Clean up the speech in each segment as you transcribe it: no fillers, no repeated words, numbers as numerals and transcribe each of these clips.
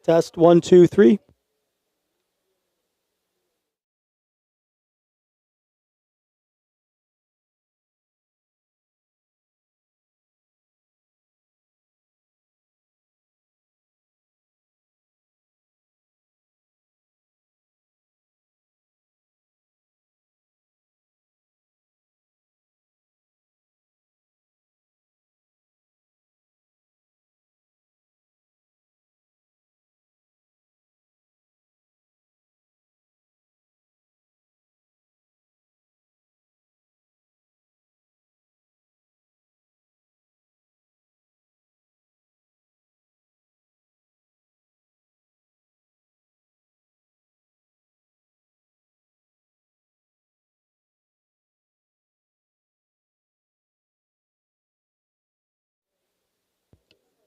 Test 1, 2, 3.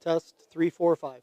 Test 3, 4, 5.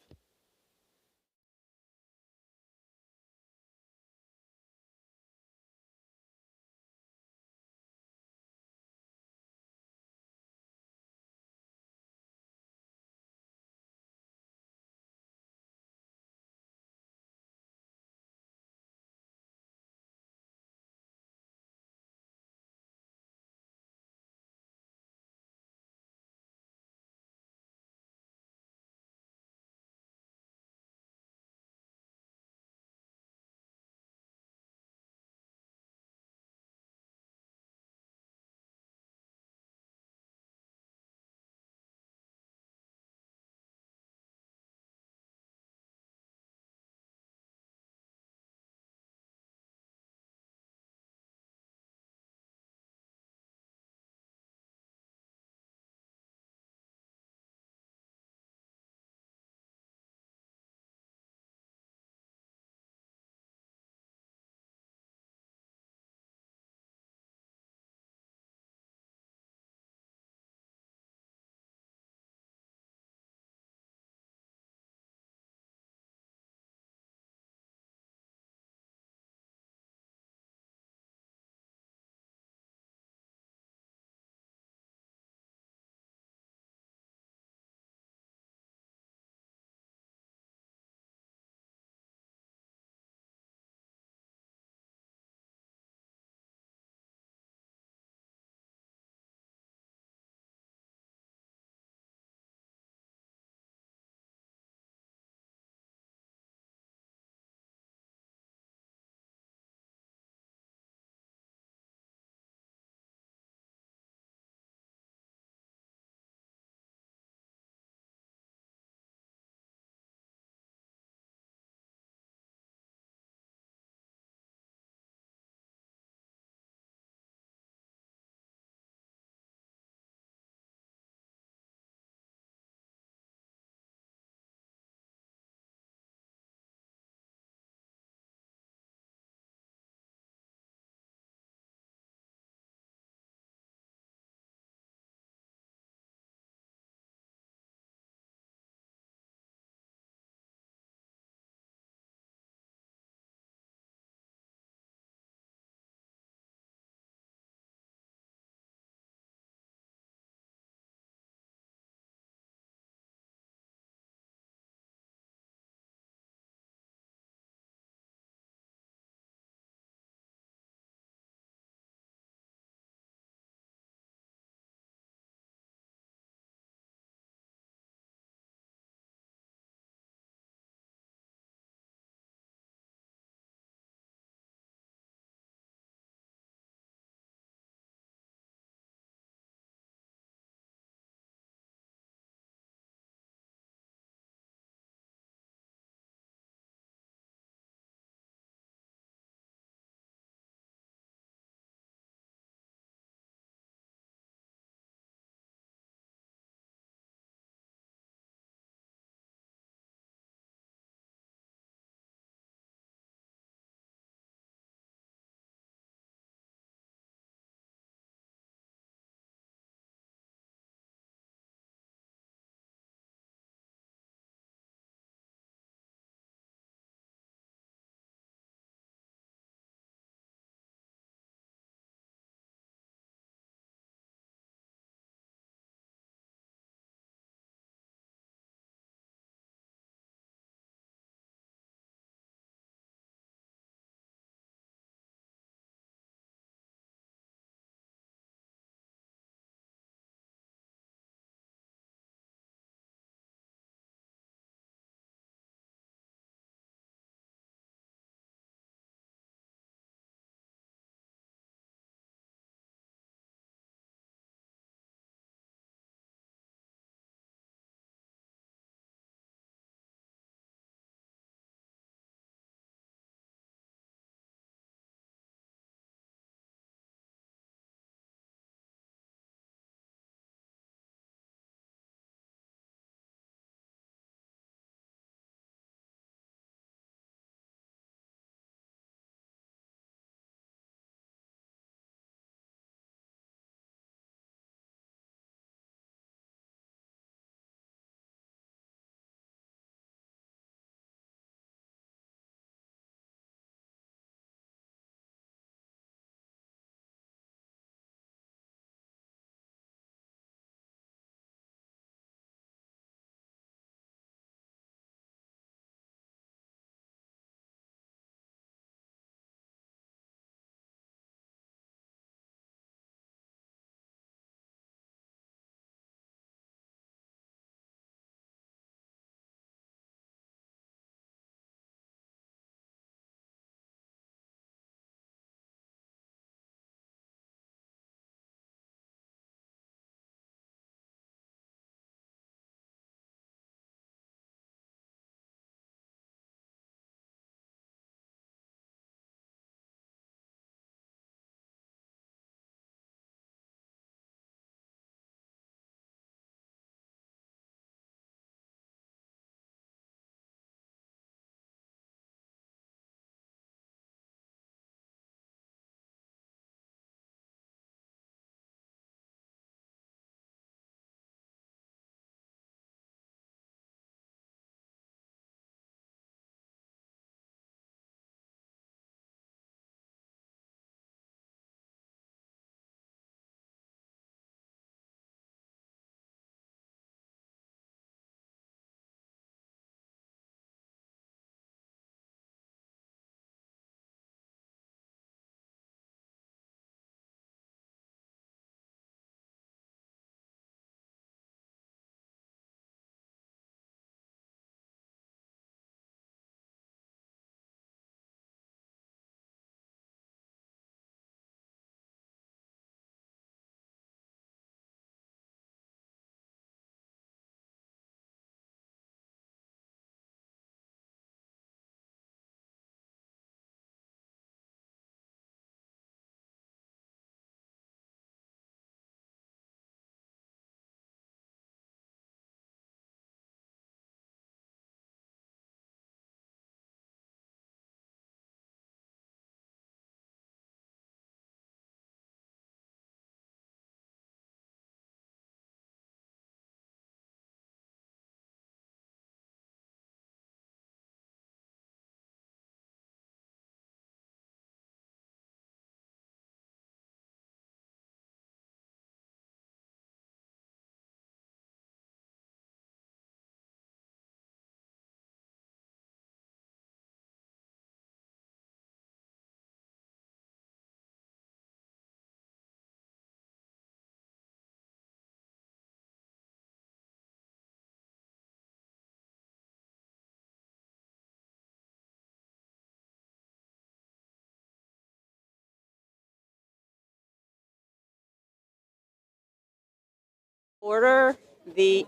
Order the,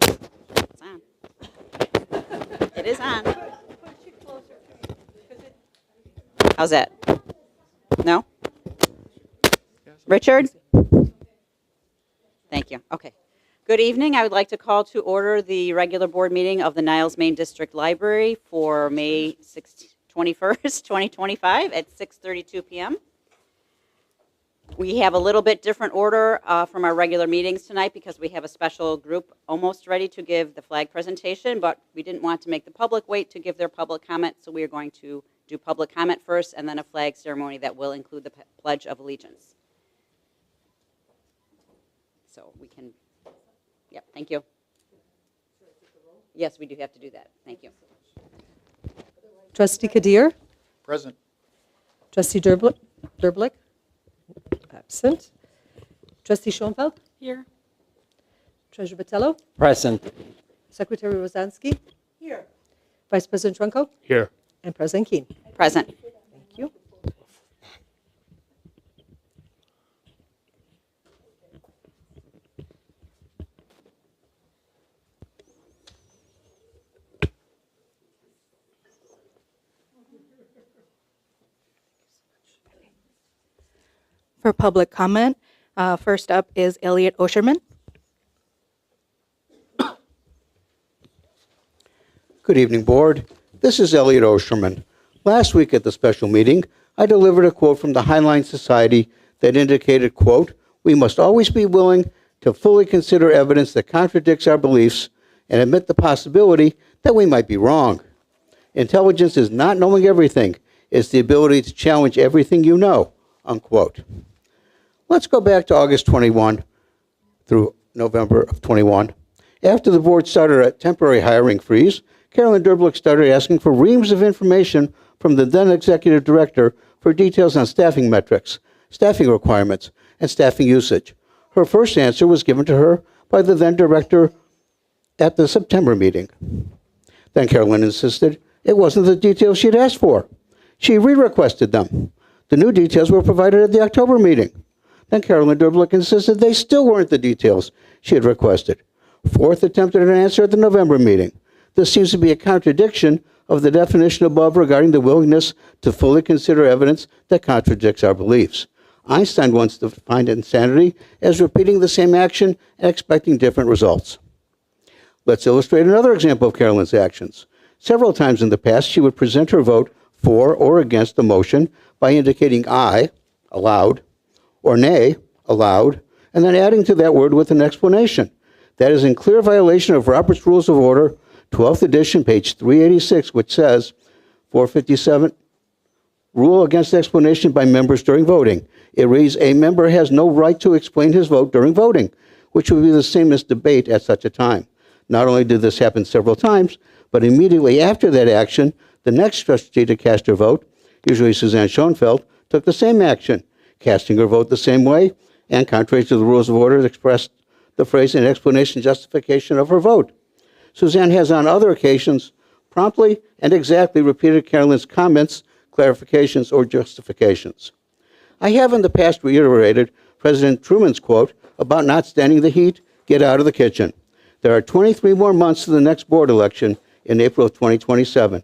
it's on. It is on. How's that? No? Richard? Thank you. Okay. Good evening. I would like to call to order the regular board meeting of the Niles Main District Library for May 21st, 2025 at 6:32 p.m. We have a little bit different order from our regular meetings tonight because we have a special group almost ready to give the flag presentation, but we didn't want to make the public wait to give their public comment, so we are going to do public comment first and then a flag ceremony that will include the Pledge of Allegiance. So we can, yep, thank you. Yes, we do have to do that. Thank you. Trustee Kadir? Present. Trustee Derblick? Absent. Trustee Schoenfeld? Here. Treasurer Botello? Present. Secretary Rosansky? Here. Vice President Trunko? Here. And President Keene. Present. Thank you. For public comment, first up is Elliot Osherman. Good evening, Board. This is Elliot Osherman. Last week at the special meeting, I delivered a quote from the Heinlein Society that indicated, quote, "We must always be willing to fully consider evidence that contradicts our beliefs and admit the possibility that we might be wrong. Intelligence is not knowing everything. It's the ability to challenge everything you know," unquote. Let's go back to August 21 through November of 21. After the board started a temporary hiring freeze, Carolyn Derblick started asking for reams of information from the then executive director for details on staffing metrics, staffing requirements, and staffing usage. Her first answer was given to her by the then director at the September meeting. Then Carolyn insisted it wasn't the details she'd asked for. She re-requested them. The new details were provided at the October meeting. Then Carolyn Derblick insisted they still weren't the details she had requested. Fourth attempt at an answer at the November meeting. This seems to be a contradiction of the definition above regarding the willingness to fully consider evidence that contradicts our beliefs. Einstein once defined insanity as repeating the same action and expecting different results. Let's illustrate another example of Carolyn's actions. Several times in the past, she would present her vote for or against a motion by indicating aye, aloud, or nay, aloud, and then adding to that word with an explanation. That is in clear violation of Robert's Rules of Order, 12th edition, page 386, which says, 457, rule against explanation by members during voting. It reads, a member has no right to explain his vote during voting, which would be the same as debate at such a time. Not only did this happen several times, but immediately after that action, the next trustee to cast her vote, usually Suzanne Schoenfeld, took the same action, casting her vote the same way, and contrary to the rules of order, expressed the phrase in explanation justification of her vote. Suzanne has on other occasions promptly and exactly repeated Carolyn's comments, clarifications, or justifications. I have in the past reiterated President Truman's quote about not standing the heat, get out of the kitchen. There are 23 more months to the next board election in April of 2027.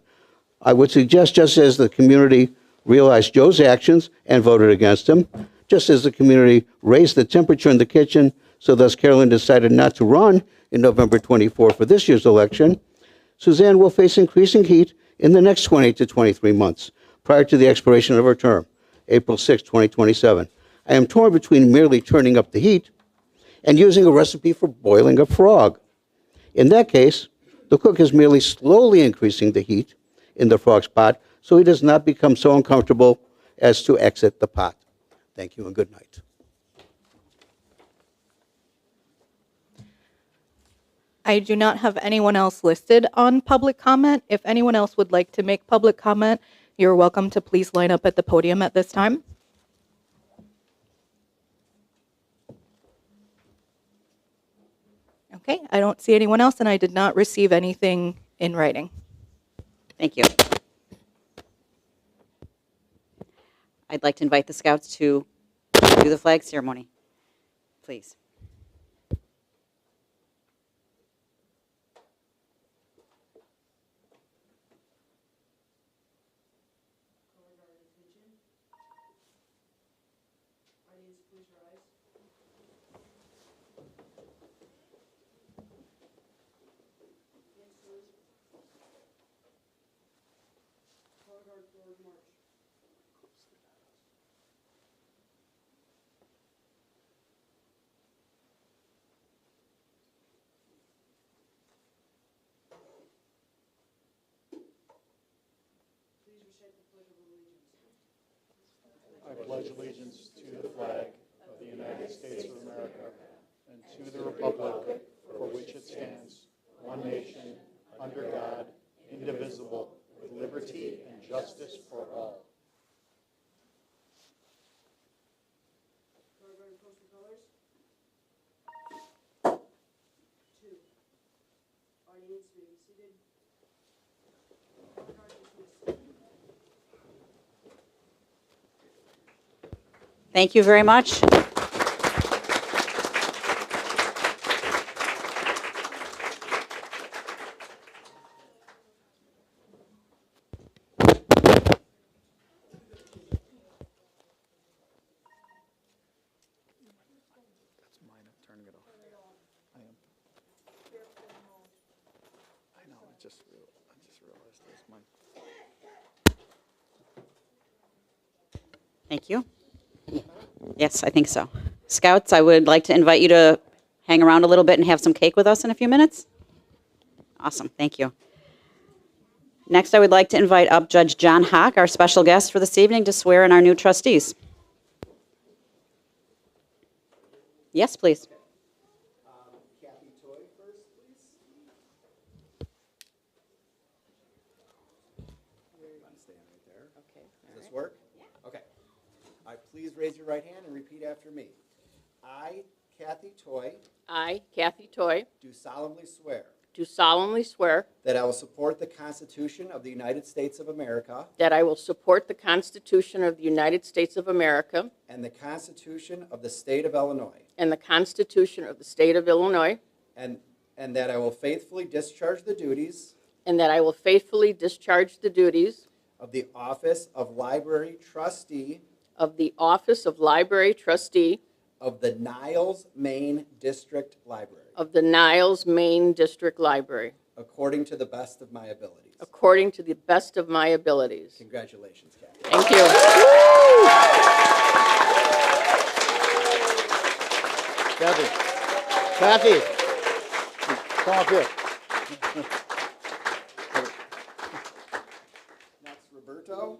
I would suggest, just as the community realized Joe's actions and voted against him, just as the community raised the temperature in the kitchen, so thus Carolyn decided not to run in November 24 for this year's election, Suzanne will face increasing heat in the next 20 to 23 months prior to the expiration of her term, April 6, 2027. I am torn between merely turning up the heat and using a recipe for boiling a frog. In that case, the cook is merely slowly increasing the heat in the frog's pot so he does not become so uncomfortable as to exit the pot. Thank you and good night. I do not have anyone else listed on public comment. If anyone else would like to make public comment, you're welcome to please line up at the podium at this time. Okay, I don't see anyone else, and I did not receive anything in writing. Thank you. I'd like to invite the Scouts to do the flag ceremony, please. I pledge allegiance to the flag of the United States of America and to the republic for which it stands, one nation, under God, indivisible, with liberty and justice for all. Thank you very much. That's mine. I'm turning it off. I am. I know. I just realized that's mine. Thank you. Yes, I think so. Scouts, I would like to invite you to hang around a little bit and have some cake with us in a few minutes. Awesome, thank you. Next, I would like to invite up Judge John Hock, our special guest for this evening, to swear in our new trustees. Yes, please. Kathy Toy first, please. I'm staying right there. Okay. Does this work? Yeah. Okay. All right, please raise your right hand and repeat after me. I, Kathy Toy, I, Kathy Toy, do solemnly swear do solemnly swear that I will support the Constitution of the United States of America that I will support the Constitution of the United States of America and the Constitution of the State of Illinois, and the Constitution of the State of Illinois, and that I will faithfully discharge the duties and that I will faithfully discharge the duties of the office of Library Trustee of the Office of Library Trustee of the Niles, Maine District Library, of the Niles, Maine District Library, according to the best of my abilities. according to the best of my abilities. Congratulations, Kathy. Thank you. Kathy, come up here. Next, Roberto.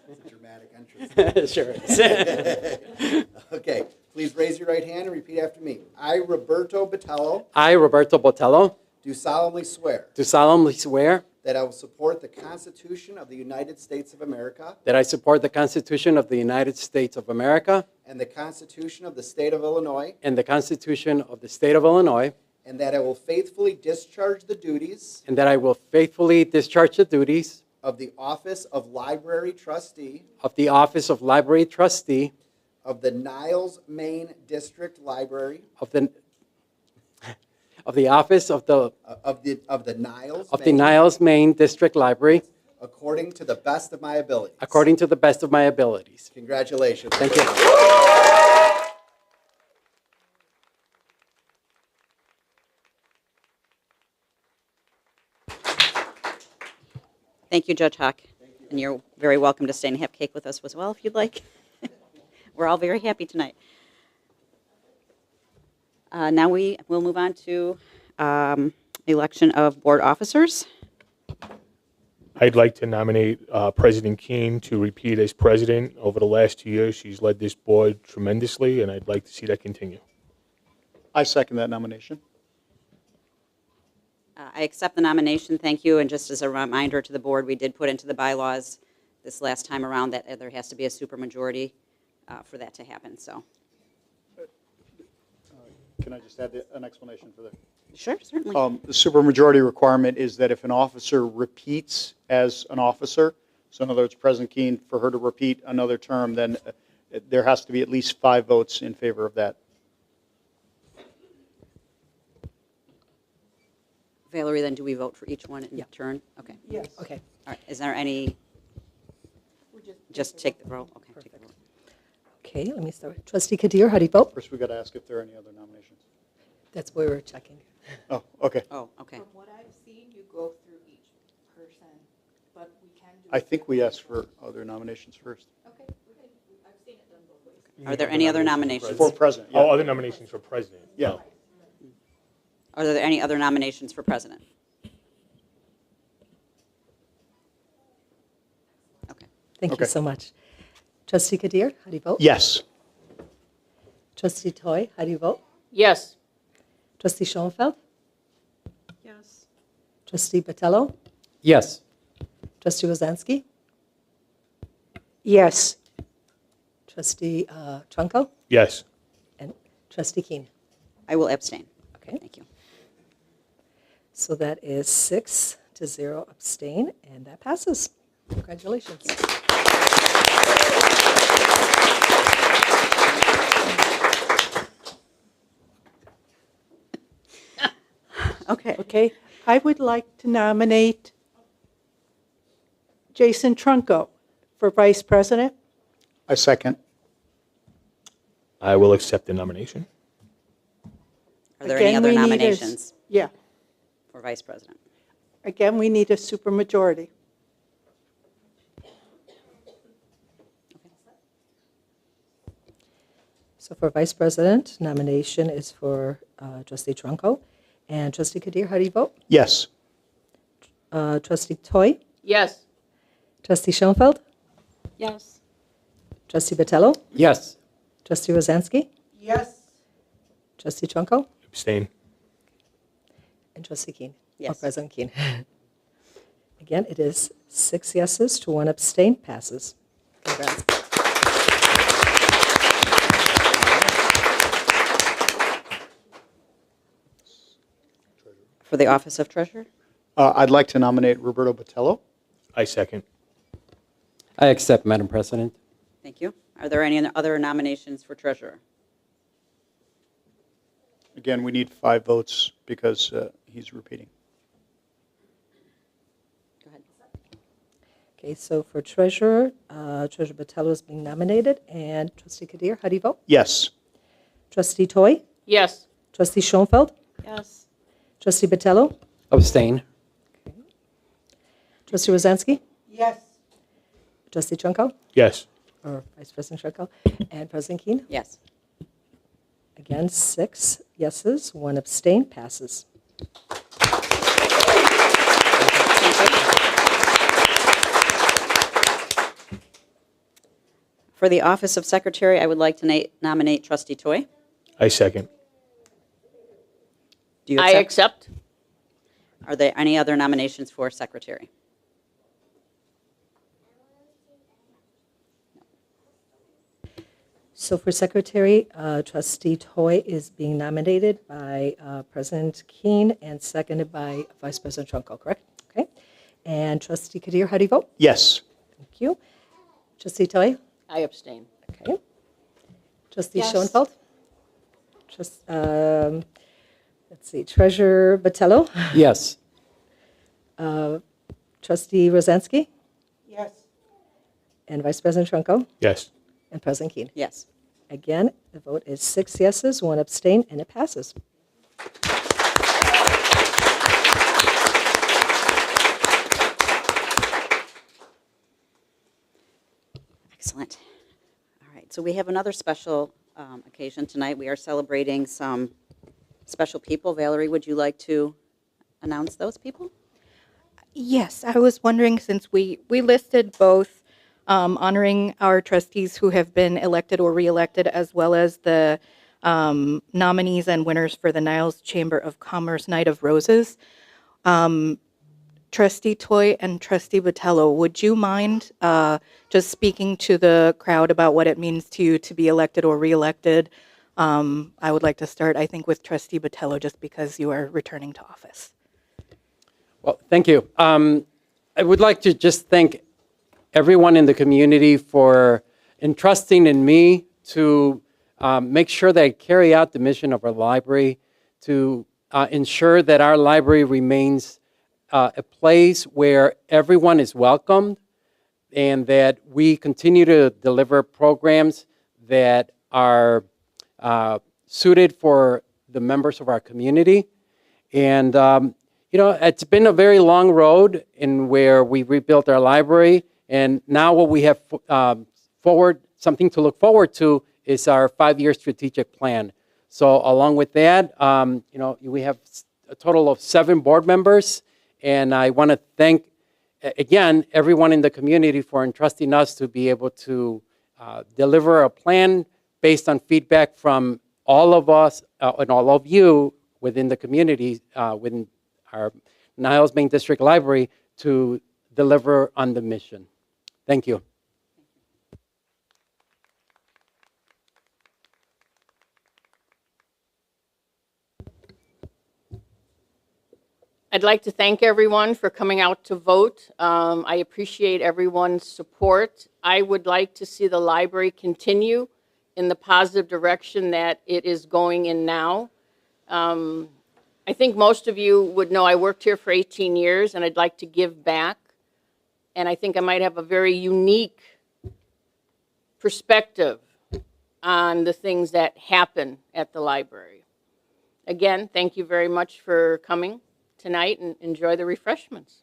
It's a dramatic entrance. Sure. Okay, please raise your right hand and repeat after me. I, Roberto Botello, I, Roberto Botello, do solemnly swear do solemnly swear that I will support the Constitution of the United States of America that I support the Constitution of the United States of America and the Constitution of the State of Illinois, and the Constitution of the State of Illinois, and that I will faithfully discharge the duties and that I will faithfully discharge the duties of the Office of Library Trustee of the Office of Library Trustee of the Niles, Maine District Library of the Office of the Niles, Niles, Maine District Library, according to the best of my abilities. according to the best of my abilities. Congratulations. Thank you. Thank you, Judge Hock. And you're very welcome to stay and have cake with us as well if you'd like. We're all very happy tonight. Now we will move on to election of board officers. I'd like to nominate President Keene to repeat as president. Over the last 2 years, she's led this board tremendously, and I'd like to see that continue. I second that nomination. I accept the nomination, thank you, and just as a reminder to the board, we did put into the bylaws this last time around that there has to be a supermajority for that to happen, so. Can I just add an explanation for that? Sure, certainly. The supermajority requirement is that if an officer repeats as an officer, so in other words, President Keene, for her to repeat another term, then there has to be at least 5 votes in favor of that. Valerie, then do we vote for each one in turn? Okay. Yes. Okay. All right. Is there any? Just take the roll. Okay. Take the roll. Okay, let me start. Trustee Kadir, how do you vote? First, we got to ask if there are any other nominations. That's where we're checking. Oh, okay. Oh, okay. From what I've seen, you go through each person, but we can do. I think we asked for other nominations first. Okay, I've seen it done both ways. Are there any other nominations? For president, Oh, yeah. other nominations for president. Yeah. Are there any other nominations for president? Okay. Thank Okay. you so much. Trustee Kadir, how do you vote? Yes. Trustee Toy, how do you vote? Yes. Trustee Schoenfeld? Yes. Trustee Batello? Yes. Trustee Rozansky? Yes. Trustee Trunko? Yes. And Trustee Keene? I will abstain. Okay, Thank you. so that is 6-0 abstain, and that passes. Congratulations. Okay. Okay, I would like to nominate Jason Trunko for vice president. I second. I will accept the nomination. Are there any Again, other we need a s- nominations Yeah, for vice president? again, we need a supermajority. So for vice president, nomination is for Trustee Trunko. And Trustee Kadir, how do you vote? Yes. Trustee Toy? Yes. Trustee Schoenfeld? Yes. Trustee Batello? Yes. Trustee Rozansky? Yes. Trustee Trunko? Abstain. And Trustee Keene? Yes. Or President Keene. Again, it is 6 yeses to 1 abstain, passes. Congrats. For the office of treasurer? I'd like to nominate Roberto Botello. I second. I accept, Madam President. Thank you. Are there any other nominations for treasurer? Again, we need 5 votes because he's repeating. Go ahead. Okay, so for treasurer, Treasurer Batello is being nominated. And Trustee Kadir, how do you vote? Yes. Trustee Toy? Yes. Trustee Schoenfeld? Yes. Trustee Batello? Abstain. Trustee Rozansky? Yes. Trustee Trunko? Yes. Or Vice President Trunko? And President Keene? Yes. Again, 6 yeses, 1 abstain, passes. For the office of secretary, I would like to nominate trustee Toy. I second. Do you I accept? accept. Are there any other nominations for secretary? So for secretary, Trustee Toy is being nominated by President Keene and seconded by Vice President Trunko, correct? Okay. And Trustee Kadir, how do you vote? Yes. Thank you. Trustee Toy? I abstain. Okay. Trustee Yes. Schoenfeld? Let's see, Treasurer Batello? Yes. Trustee Rozansky? Yes. And Vice President Trunko? Yes. And President Keene? Yes. Again, the vote is 6 yeses, 1 abstain, and it passes. Excellent. All right, so we have another special occasion tonight. We are celebrating some special people. Valerie, would you like to announce those people? Yes, I was wondering, since we listed both honoring our trustees who have been elected or reelected, as well as the nominees and winners for the Niles Chamber of Commerce Night of Roses. Trustee Toy and Trustee Batello, would you mind just speaking to the crowd about what it means to you to be elected or reelected? I would like to start, I think, with Trustee Batello, just because you are returning to office. Well, thank you. I would like to just thank everyone in the community for entrusting in me to make sure that I carry out the mission of our library, to ensure that our library remains a place where everyone is welcomed, and that we continue to deliver programs that are suited for the members of our community. And, it's been a very long road in where we rebuilt our library. And now what we have something to look forward to is our 5-year strategic plan. So along with that, we have a total of 7 board members. And I want to thank, again, everyone in the community for entrusting us to be able to deliver a plan based on feedback from all of us and all of you within the community, within our Niles Main District Library, to deliver on the mission. Thank you. I'd like to thank everyone for coming out to vote. I appreciate everyone's support. I would like to see the library continue in the positive direction that it is going in now. I think most of you would know I worked here for 18 years, and I'd like to give back. And I think I might have a very unique perspective on the things that happen at the library. Again, thank you very much for coming tonight, and enjoy the refreshments.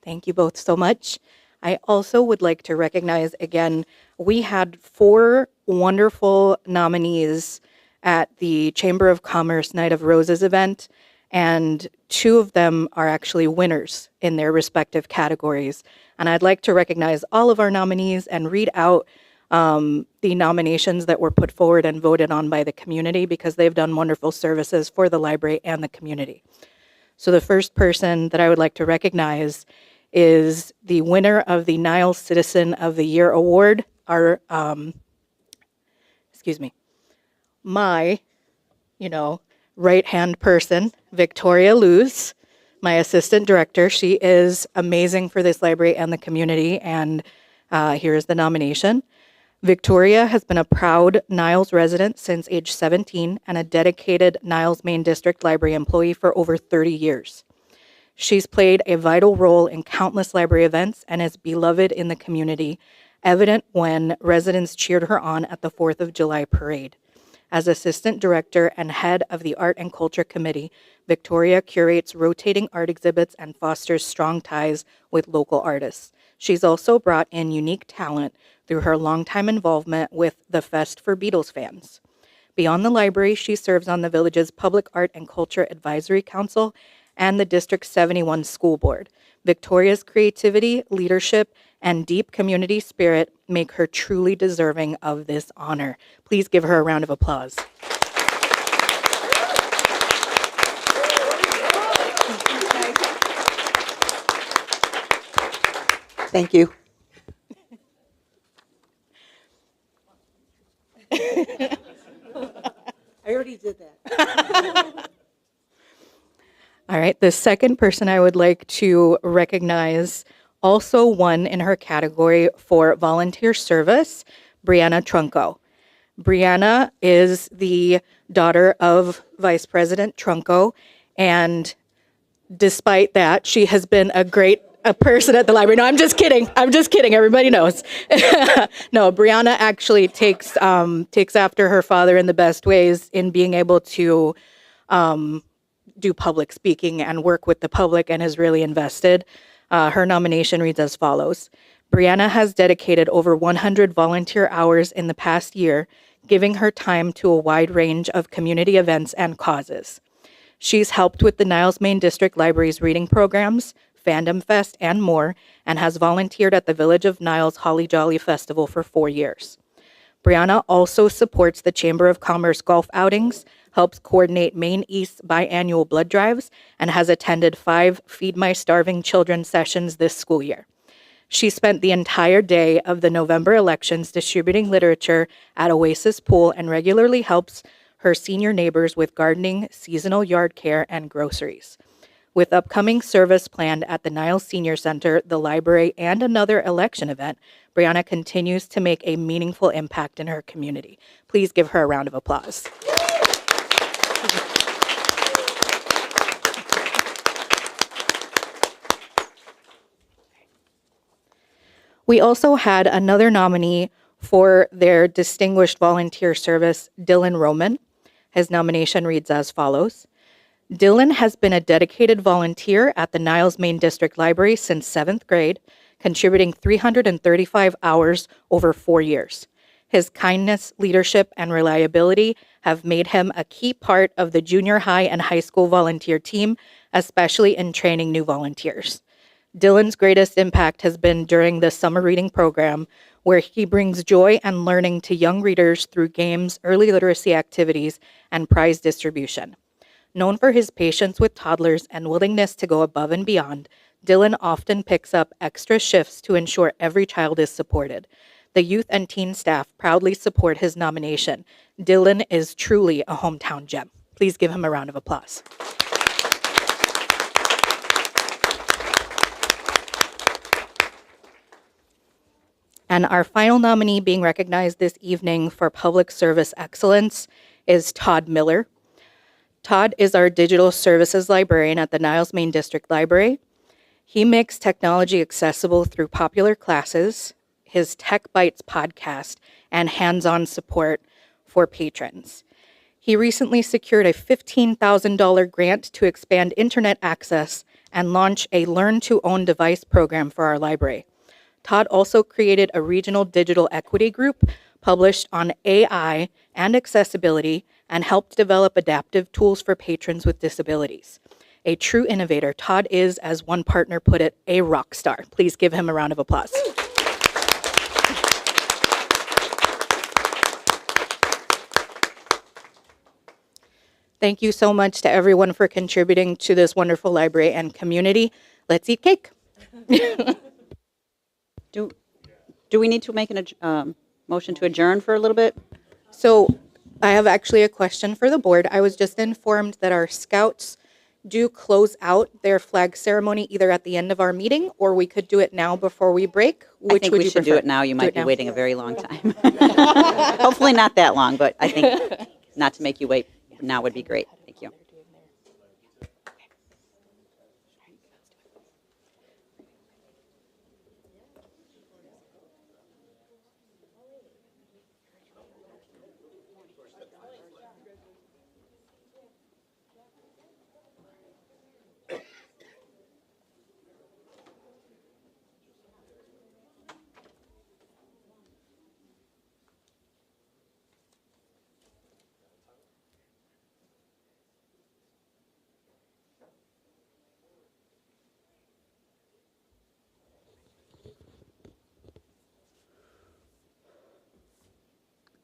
Thank you both so much. I also would like to recognize again, we had 4 wonderful nominees at the Chamber of Commerce Night of Roses event, and 2 of them are actually winners in their respective categories. And I'd like to recognize all of our nominees and read out the nominations that were put forward and voted on by the community, because they've done wonderful services for the library and the community. So the first person that I would like to recognize is the winner of the Niles Citizen of the Year Award, my, right-hand person, Victoria Luz, my assistant director. She is amazing for this library and the community, and here is the nomination. Victoria has been a proud Niles resident since age 17 and a dedicated Niles Main District Library employee for over 30 years. She's played a vital role in countless library events and is beloved in the community, evident when residents cheered her on at the 4th of July parade. As assistant director and head of the Art and Culture Committee, Victoria curates rotating art exhibits and fosters strong ties with local artists. She's also brought in unique talent through her longtime involvement with the Fest for Beatles fans. Beyond the library, she serves on the village's Public Art and Culture Advisory Council and the District 71 School Board. Victoria's creativity, leadership, and deep community spirit make her truly deserving of this honor. Please give her a round of applause. Thank you. I already did that. All right, the second person I would like to recognize also won in her category for volunteer service, Brianna Trunco. Brianna is the daughter of Vice President Trunco, and despite that, she has been a person at the library. No, I'm just kidding. Everybody knows. No, Brianna actually takes after her father in the best ways in being able to do public speaking and work with the public, and is really invested. Her nomination reads as follows. Brianna has dedicated over 100 volunteer hours in the past year, giving her time to a wide range of community events and causes. She's helped with the Niles Main District Library's reading programs, Fandom Fest, and more, and has volunteered at the Village of Niles Holly Jolly Festival for 4 years. Brianna also supports the Chamber of Commerce golf outings, helps coordinate Maine East's biannual blood drives, and has attended 5 Feed My Starving Children sessions this school year. She spent the entire day of the November elections distributing literature at Oasis Pool and regularly helps her senior neighbors with gardening, seasonal yard care, and groceries. With upcoming service planned at the Niles Senior Center, the library, and another election event, Brianna continues to make a meaningful impact in her community. Please give her a round of applause. We also had another nominee for their distinguished volunteer service, Dylan Roman. His nomination reads as follows. Dylan has been a dedicated volunteer at the Niles Main District Library since 7th grade, contributing 335 hours over 4 years. His kindness, leadership, and reliability have made him a key part of the junior high and high school volunteer team, especially in training new volunteers. Dylan's greatest impact has been during the summer reading program, where he brings joy and learning to young readers through games, early literacy activities, and prize distribution. Known for his patience with toddlers and willingness to go above and beyond, Dylan often picks up extra shifts to ensure every child is supported. The youth and teen staff proudly support his nomination. Dylan is truly a hometown gem. Please give him a round of applause. And our final nominee being recognized this evening for public service excellence is Todd Miller. Todd is our digital services librarian at the Niles Main District Library. He makes technology accessible through popular classes, his Tech Bites podcast, and hands-on support for patrons. He recently secured a $15,000 grant to expand internet access and launch a Learn to Own device program for our library. Todd also created a regional digital equity group, published on AI and accessibility, and helped develop adaptive tools for patrons with disabilities. A true innovator, Todd is, as one partner put it, a rock star. Please give him a round of applause. Thank you so much to everyone for contributing to this wonderful library and community. Let's eat cake. Do we need to make a motion to adjourn for a little bit? So I have actually a question for the board. I was just informed that our scouts do close out their flag ceremony either at the end of our meeting, or we could do it now before we break. I think would we you should do prefer? it now. You Do might it be now. waiting a very long time. Hopefully not that long, but I think not to make you wait now would be great. Thank you.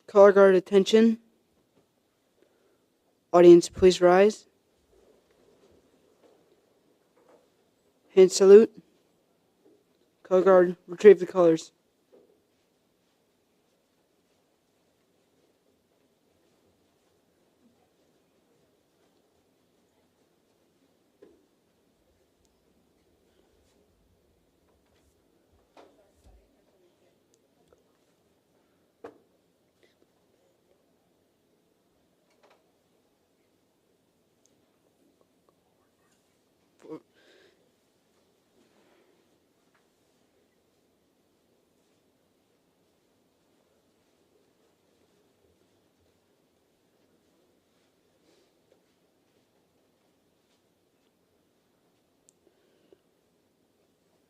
Color guard attention. Audience, please rise. Hand salute. Color guard, retrieve the colors.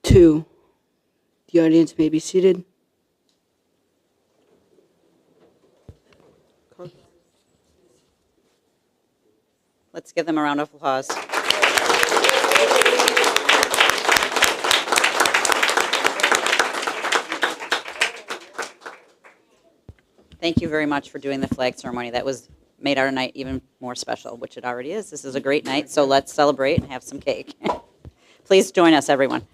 Two. The audience may be seated. Let's give them a round of applause. Thank you very much for doing the flag ceremony. That made our night even more special, which it already is. This is a great night, so let's celebrate and have some cake. Please join us, everyone.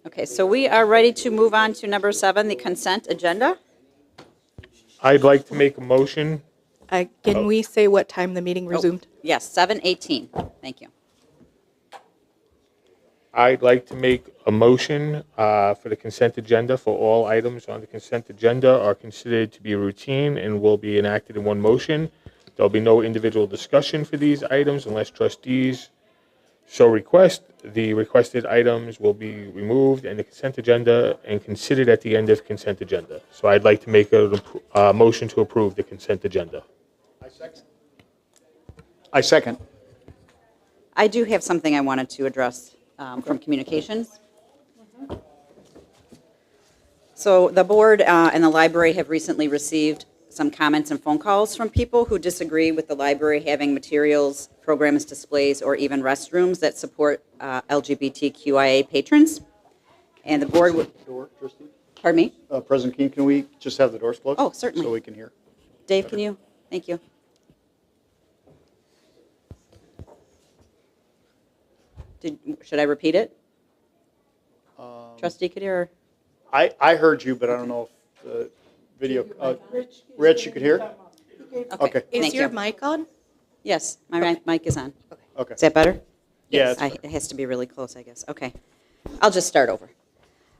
Okay, so we are ready to move on to number 7, the consent agenda. I'd like to make a motion. Can we say what time the meeting resumed? Yes, 7:18. Thank you. I'd like to make a motion for the consent agenda for all items on the consent agenda are considered to be routine and will be enacted in one motion. There'll be no individual discussion for these items unless trustees so request. The requested items will be removed and the consent agenda and considered at the end of consent agenda. So I'd like to make a motion to approve the consent agenda. I second. I do have something I wanted to address from communications. So the board and the library have recently received some comments and phone calls from people who disagree with the library having materials, programs, displays, or even restrooms that support LGBTQIA patrons. And the board would, Door, trustee? pardon me? President Keene, can we just have the doors closed? Oh, certainly. So we can hear. Dave, can you? Thank you. Should I repeat it? Trustee Kadir? I heard you, but I don't know if the video, Rich, you could hear? Okay. Is Thank your you. mic on? Yes, my mic is on. Okay. Is that better? Yeah, it's It has to be really close, I guess. Okay. I'll just start over.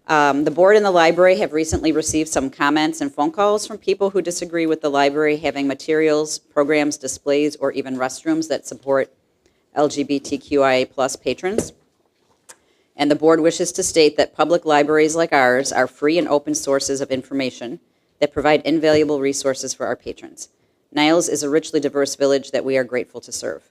The board and the library have recently received some comments and phone calls from people who disagree with the library having materials, programs, displays, or even restrooms that support LGBTQIA plus patrons. And the board wishes to state that public libraries like ours are free and open sources of information that provide invaluable resources for our patrons. Niles is a richly diverse village that we are grateful to serve.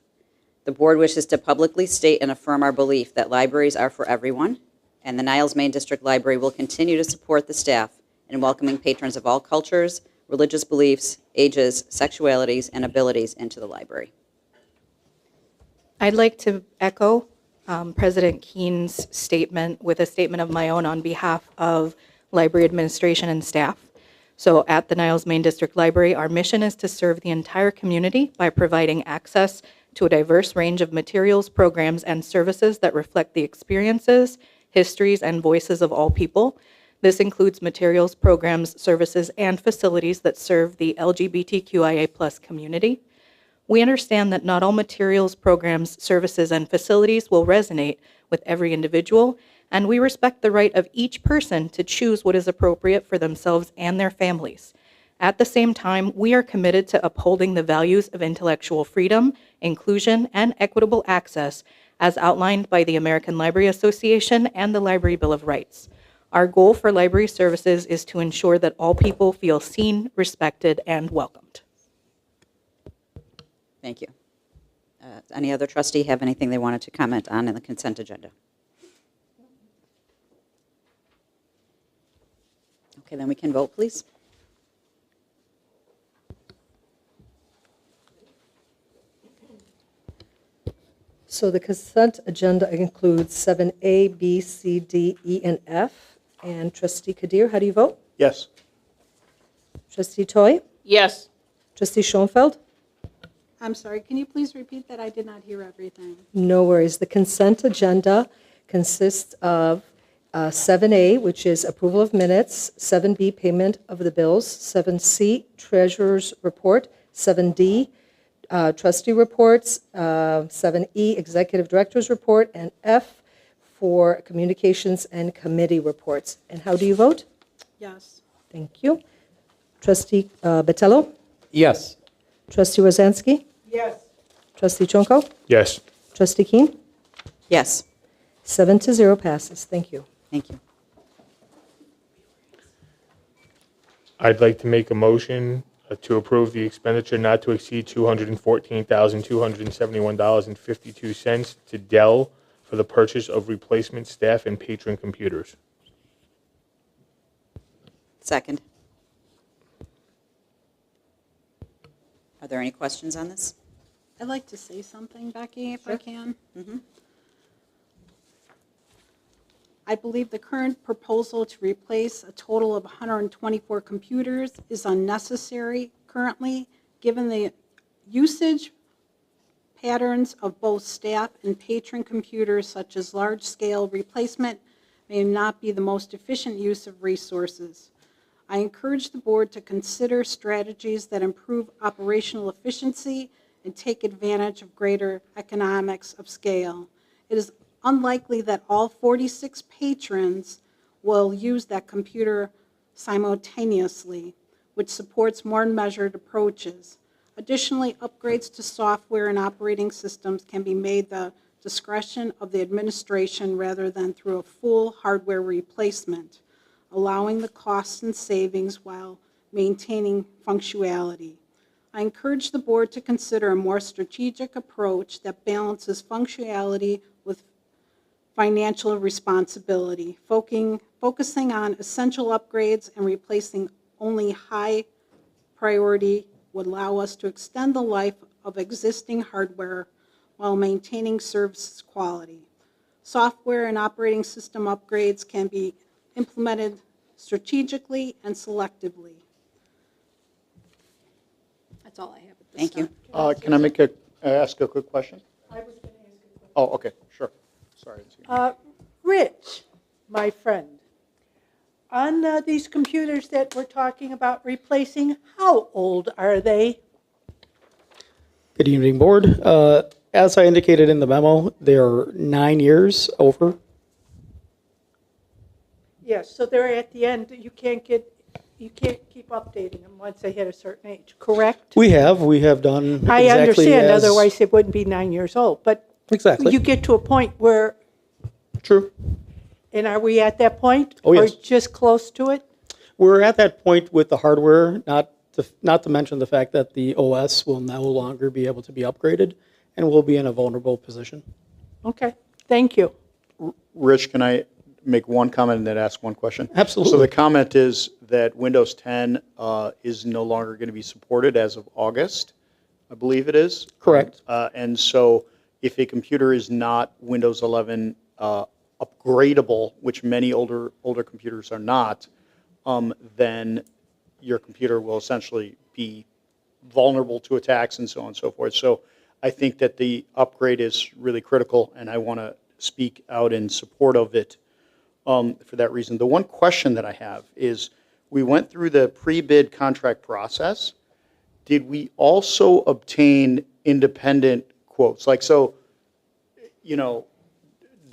The board wishes to publicly state and affirm our belief that libraries are for everyone, and the Niles Main District Library will continue to support the staff in welcoming patrons of all cultures, religious beliefs, ages, sexualities, and abilities into the library. I'd like to echo President Keene's statement with a statement of my own on behalf of library administration and staff. So at the Niles Main District Library, our mission is to serve the entire community by providing access to a diverse range of materials, programs, and services that reflect the experiences, histories, and voices of all people. This includes materials, programs, services, and facilities that serve the LGBTQIA+ community. We understand that not all materials, programs, services, and facilities will resonate with every individual, and we respect the right of each person to choose what is appropriate for themselves and their families. At the same time, we are committed to upholding the values of intellectual freedom, inclusion, and equitable access as outlined by the American Library Association and the Library Bill of Rights. Our goal for library services is to ensure that all people feel seen, respected, and welcomed. Thank you. Any other trustee have anything they wanted to comment on in the consent agenda? Okay, then we can vote, please. So the consent agenda includes 7A, B, C, D, E, and F. And Trustee Kadir, how do you vote? Yes. Trustee Toy? Yes. Trustee Schoenfeld? I'm sorry, can you please repeat that? I did not hear everything. No worries. The consent agenda consists of 7A, which is approval of minutes, 7B, payment of the bills, 7C, treasurer's report, 7D, trustee reports, 7E, executive director's report, and F for communications and committee reports. And how do you vote? Yes. Thank you. Trustee Botello? Yes. Trustee Rozansky? Yes. Trustee Chonko? Yes. Trustee Keene? Yes. 7-0 passes. Thank you. Thank you. I'd like to make a motion to approve the expenditure not to exceed $214,271.52 to Dell for the purchase of replacement staff and patron computers. Second. Are there any questions on this? I'd like to say something, Becky, if I can. I believe the current proposal to replace a total of 124 computers is unnecessary currently, given the usage patterns of both staff and patron computers, such as large-scale replacement may not be the most efficient use of resources. I encourage the board to consider strategies that improve operational efficiency and take advantage of greater economics of scale. It is unlikely that all 46 patrons will use that computer simultaneously, which supports more measured approaches. Additionally, upgrades to software and operating systems can be made the discretion of the administration rather than through a full hardware replacement, allowing the costs and savings while maintaining functionality. I encourage the board to consider a more strategic approach that balances functionality with financial responsibility, focusing on essential upgrades and replacing only high priority would allow us to extend the life of existing hardware while maintaining service quality. Software and operating system upgrades can be implemented strategically and selectively. That's all I have at this Thank you. time. Can I ask a quick question? Oh, okay, sure. Sorry. I didn't see you. Rich, my friend, on these computers that we're talking about replacing, how old are they? Good evening, Board. As I indicated in the memo, they're 9 years over. Yes, so they're at the end, you can't keep updating them once they hit a certain age, correct? We have done I exactly understand, as- otherwise it wouldn't be 9 years old, but Exactly. you get to a point where, True. and are we at that point? Oh, yes. Or just close to it? We're at that point with the hardware, not to mention the fact that the OS will no longer be able to be upgraded and we'll be in a vulnerable position. Okay, thank you. Rich, can I make one comment and then ask one question? Absolutely. So the comment is that Windows 10 is no longer going to be supported as of August, I believe it is. Correct. And so if a computer is not Windows 11 upgradable, which many older computers are not, then your computer will essentially be vulnerable to attacks and so on and so forth. So I think that the upgrade is really critical, and I want to speak out in support of it for that reason. The one question that I have is, we went through the pre-bid contract process. Did we also obtain independent quotes? Like, so, you know,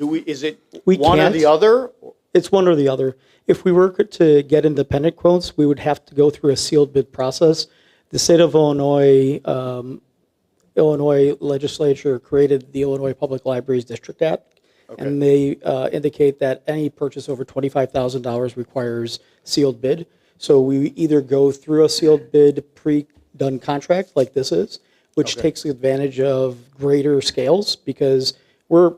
is it We one or can't. the other? It's one or the other. If we were to get independent quotes, we would have to go through a sealed bid process. The state of Illinois, Illinois legislature created the Illinois Public Libraries District Act, and they indicate that any purchase over $25,000 requires sealed bid. So we either go through a sealed bid pre-done contract like this is, which takes advantage of greater scales because we're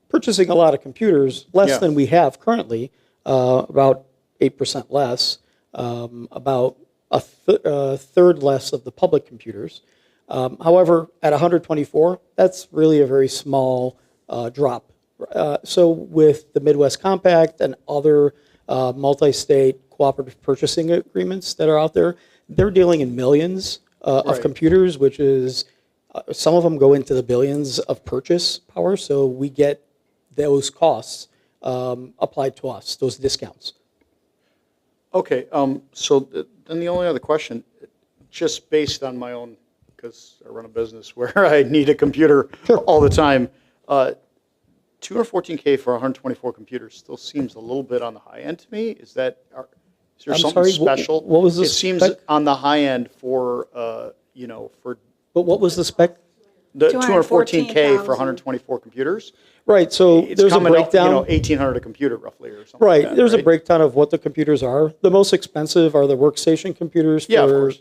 purchasing a lot of computers, less Yeah. than we have currently, about 8% less, about a third less of the public computers. However, at 124, that's really a very small drop. So with the Midwest Compact and other multi-state cooperative purchasing agreements that are out there, they're dealing in millions of Right. computers, which is, some of them go into the billions of purchase power, so we get those costs applied to us, those discounts. Okay, so then the only other question, just based on my own, because I run a business where I need a computer all the time, $214K for 124 computers still seems a little bit on the high end to me. Is there I'm something sorry, special? what was the It seems spec? on the high end for, for But what was the spec? the 214K for 214,000. 124 computers. Right, so It's there's a coming up, breakdown. 1,800 a computer roughly or something like Right, that, there's a right? breakdown of what the computers are. The most expensive are the workstation computers Yeah, of for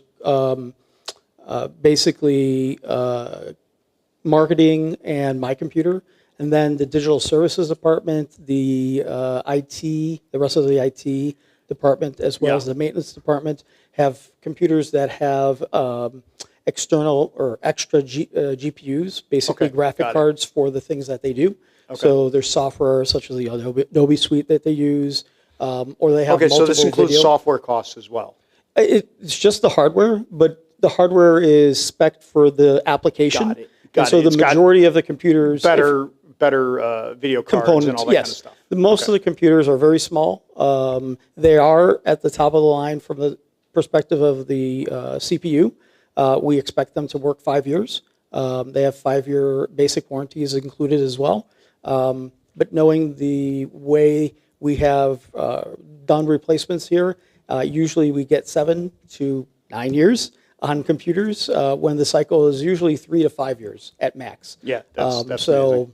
course. basically marketing and my computer. And then the digital services department, the IT, the rest of the IT department, as well Yeah. as the maintenance department, have computers that have external or extra GPUs, basically Okay, graphic got it. cards for the things that they do. So there's software such as the Adobe Suite that they use, or they have Okay, so this multiple includes video. software costs as well. It's just the hardware, but the hardware is spec'd for the application. Got it. And so the It's got majority of the computers. Better better video cards Components, and all that kind of yes. stuff. Most of the computers are very small. They are at the top of the line from the perspective of the CPU. We expect them to work 5 years. They have 5-year basic warranties included as well. But knowing the way we have done replacements here, usually we get 7 to 9 years on computers when the cycle is usually 3 to 5 years at max. Yeah, that's so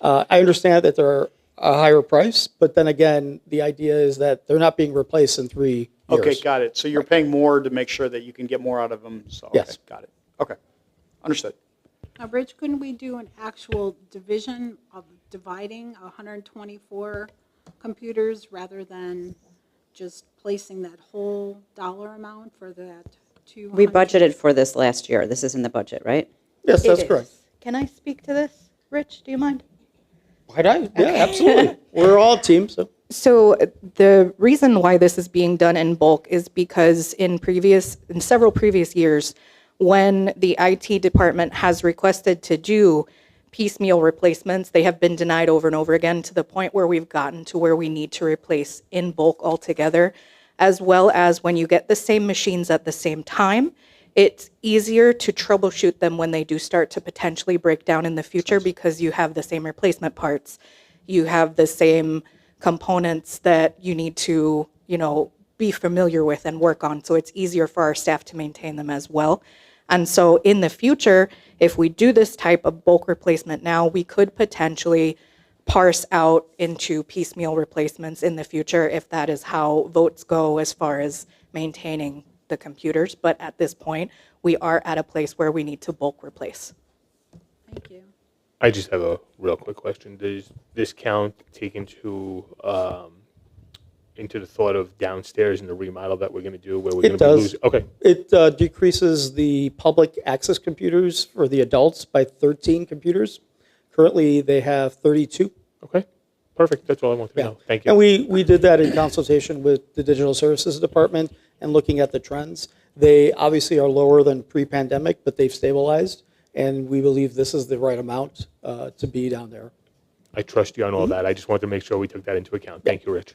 I understand that they're a higher price, but then again, the idea is that they're not being replaced in 3 years. Okay, got it. So you're paying more to make sure that you can get more out of them. So, okay, Yes. got it. Okay, understood. Now, Rich, couldn't we do an actual division of dividing 124 computers rather than just placing that whole dollar amount for that 200? We budgeted for this last year. This is in the budget, right? Yes, that's It is. correct. Can I speak to this, Rich? Do you mind? Might I? Yeah, absolutely. We're all a team, so. So the reason why this is being done in bulk is because in several previous years, when the IT department has requested to do piecemeal replacements, they have been denied over and over again to the point where we've gotten to where we need to replace in bulk altogether, as well as when you get the same machines at the same time, it's easier to troubleshoot them when they do start to potentially break down in the future because you have the same replacement parts. You have the same components that you need to, be familiar with and work on. So it's easier for our staff to maintain them as well. And so in the future, if we do this type of bulk replacement now, we could potentially parse out into piecemeal replacements in the future if that is how votes go as far as maintaining the computers. But at this point, we are at a place where we need to bulk replace. Thank you. I just have a real quick question. Does this count take into the thought of downstairs and the remodel that we're going to do, where we're going It to be does. losing? Okay, It decreases the public access computers for the adults by 13 computers. Currently, they have 32. okay, perfect. That's all I wanted to Yeah. know. Thank you. And we did that in consultation with the Digital Services Department and looking at the trends. They obviously are lower than pre-pandemic, but they've stabilized, and we believe this is the right amount to be down there. I trust you on all that. I just wanted to make sure we took that into account. Thank you, Rich.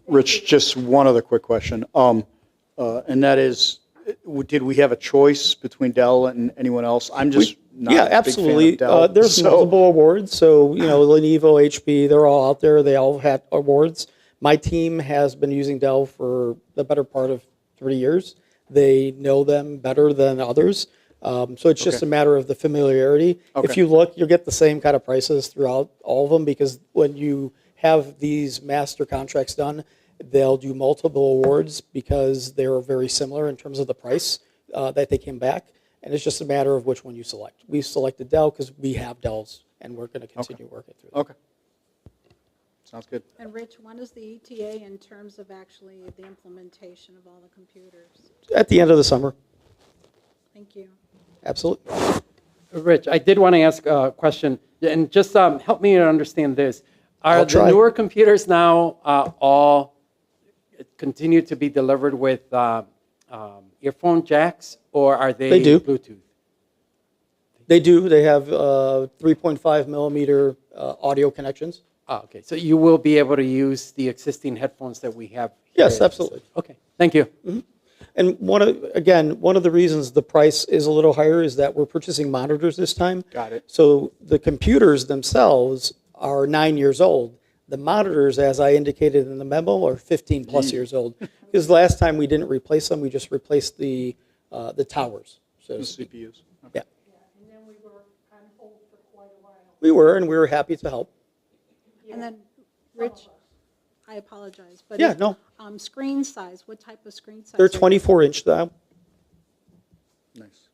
Rich, just one other quick question. And that is, did we have a choice between Dell and anyone else? I'm just not Yeah, a big fan absolutely. of Dell. There's so- multiple awards. So, Lenovo, HP, they're all out there. They all had awards. My team has been using Dell for the better part of 3 years. They know them better than others. So it's just a matter of the familiarity. If Okay. you look, you'll get the same kind of prices throughout all of them because when you have these master contracts done, they'll do multiple awards because they're very similar in terms of the price that they came back. And it's just a matter of which one you select. We selected Dell because we have Dells and we're going to continue working through them. Okay. Sounds good. And Rich, when is the ETA in terms of actually the implementation of all the computers? At the end of the summer, Thank you. absolutely. Rich, I did want to ask a question, and just help me to understand this. Are I'll the try. newer computers now all continue to be delivered with earphone jacks, or are they They do. Bluetooth? They do. They have 3.5 millimeter audio connections. Oh, okay, so you will be able to use the existing headphones that we have here. Yes, absolutely. Okay, thank you. And one of the reasons the price is a little higher is that we're purchasing monitors this time. Got it. So the computers themselves are 9 years old. The monitors, as I indicated in the memo, are 15 plus years old. Because last time we didn't replace them, we just replaced the towers. So The to speak. CPUs. Yeah, And then we were on hold for quite a while. we were, and we were happy to help. And then, Rich, I apologize, but. Yeah, no. Screen size, what type of screen size? They're are you- 24-inch now. Nice.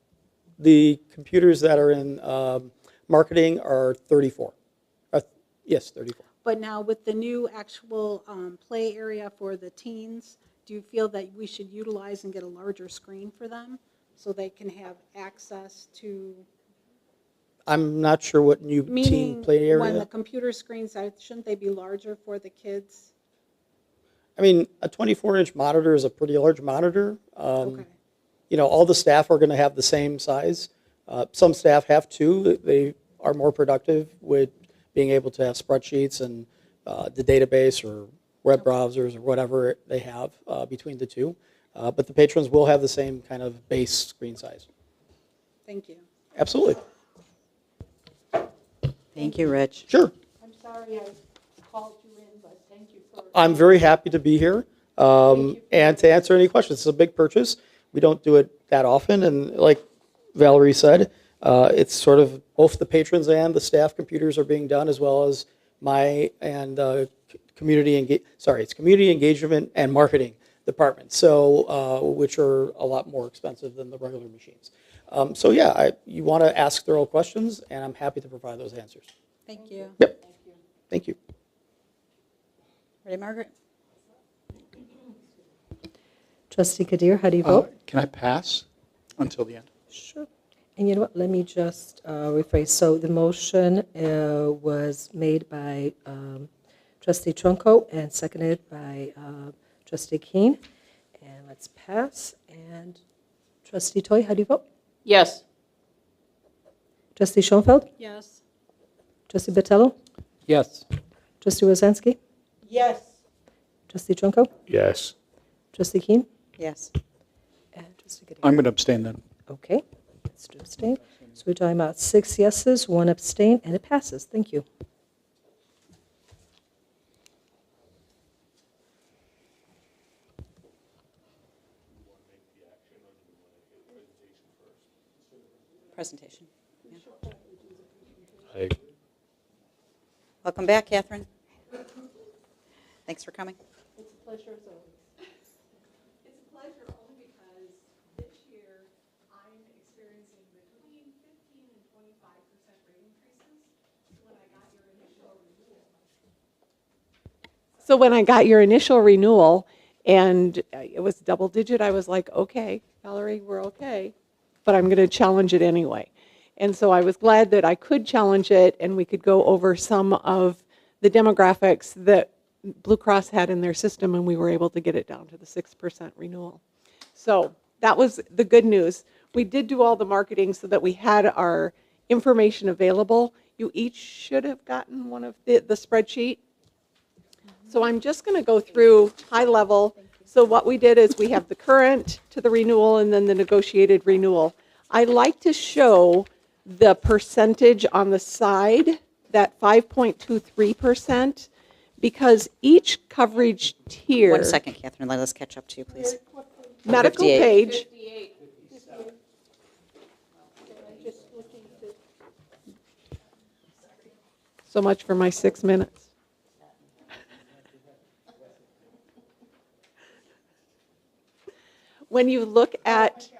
The computers that are in marketing are 34. Yes, 34. But now with the new actual play area for the teens, do you feel that we should utilize and get a larger screen for them so they can have access to, I'm not sure what new team meaning play when the area. computer screens, shouldn't they be larger for the kids? I mean, a 24-inch monitor is a pretty large monitor. Okay. All the staff are going to have the same size. Some staff have two. They are more productive with being able to have spreadsheets and the database or web browsers or whatever they have between the two. But the patrons will have the same kind of base screen size. Thank you. Absolutely. Thank you, Rich. Sure. I'm sorry I called you in, but thank you for. I'm very happy to be here and to answer any questions. It's a big purchase. We don't do it that often. And like Valerie said, it's sort of both the patrons and the staff computers are being done, as well as my and community engagement and marketing department. So which are a lot more expensive than the regular machines. So yeah, you want to ask thorough questions, and I'm happy to provide those answers. Thank you. Yep. Thank you. Ready, Margaret? Trustee Kadir, how do you vote? Can I pass until the end? Sure. And you know what, let me just rephrase. So the motion was made by Trustee Trunco and seconded by Trustee Keene. And let's pass. And Trustee Toy, how do you vote? Yes. Trustee Schoenfeld? Yes. Trustee Botello? Yes. Trustee Rozansky? Yes. Trustee Trunco? Yes. Trustee Keene? Yes. And Trustee Kadir? I'm going to abstain then. Okay, let's do abstain. So we're talking about 6 yeses, 1 abstain, and it passes. Thank you. Presentation. I Welcome back, Catherine. Thanks for coming. It's a pleasure as always. It's a pleasure only because this year I'm experiencing between 15 and 25% rate increases when I got your initial renewal. So when I got your initial renewal and it was double digit, I was like, okay, Valerie, we're okay, but I'm going to challenge it anyway. And so I was glad that I could challenge it and we could go over some of the demographics that Blue Cross had in their system, and we were able to get it down to the 6% renewal. So that was the good news. We did do all the marketing so that we had our information available. You each should have gotten one of the spreadsheet. So I'm just going to go through high level. So what we did is we have the current to the renewal and then the negotiated renewal. I like to show the percentage on the side, that 5.23%, because each coverage tier. 1 second, Catherine. Let us catch up to you, please. Medical 58. page. So much for my 6 minutes. When you look at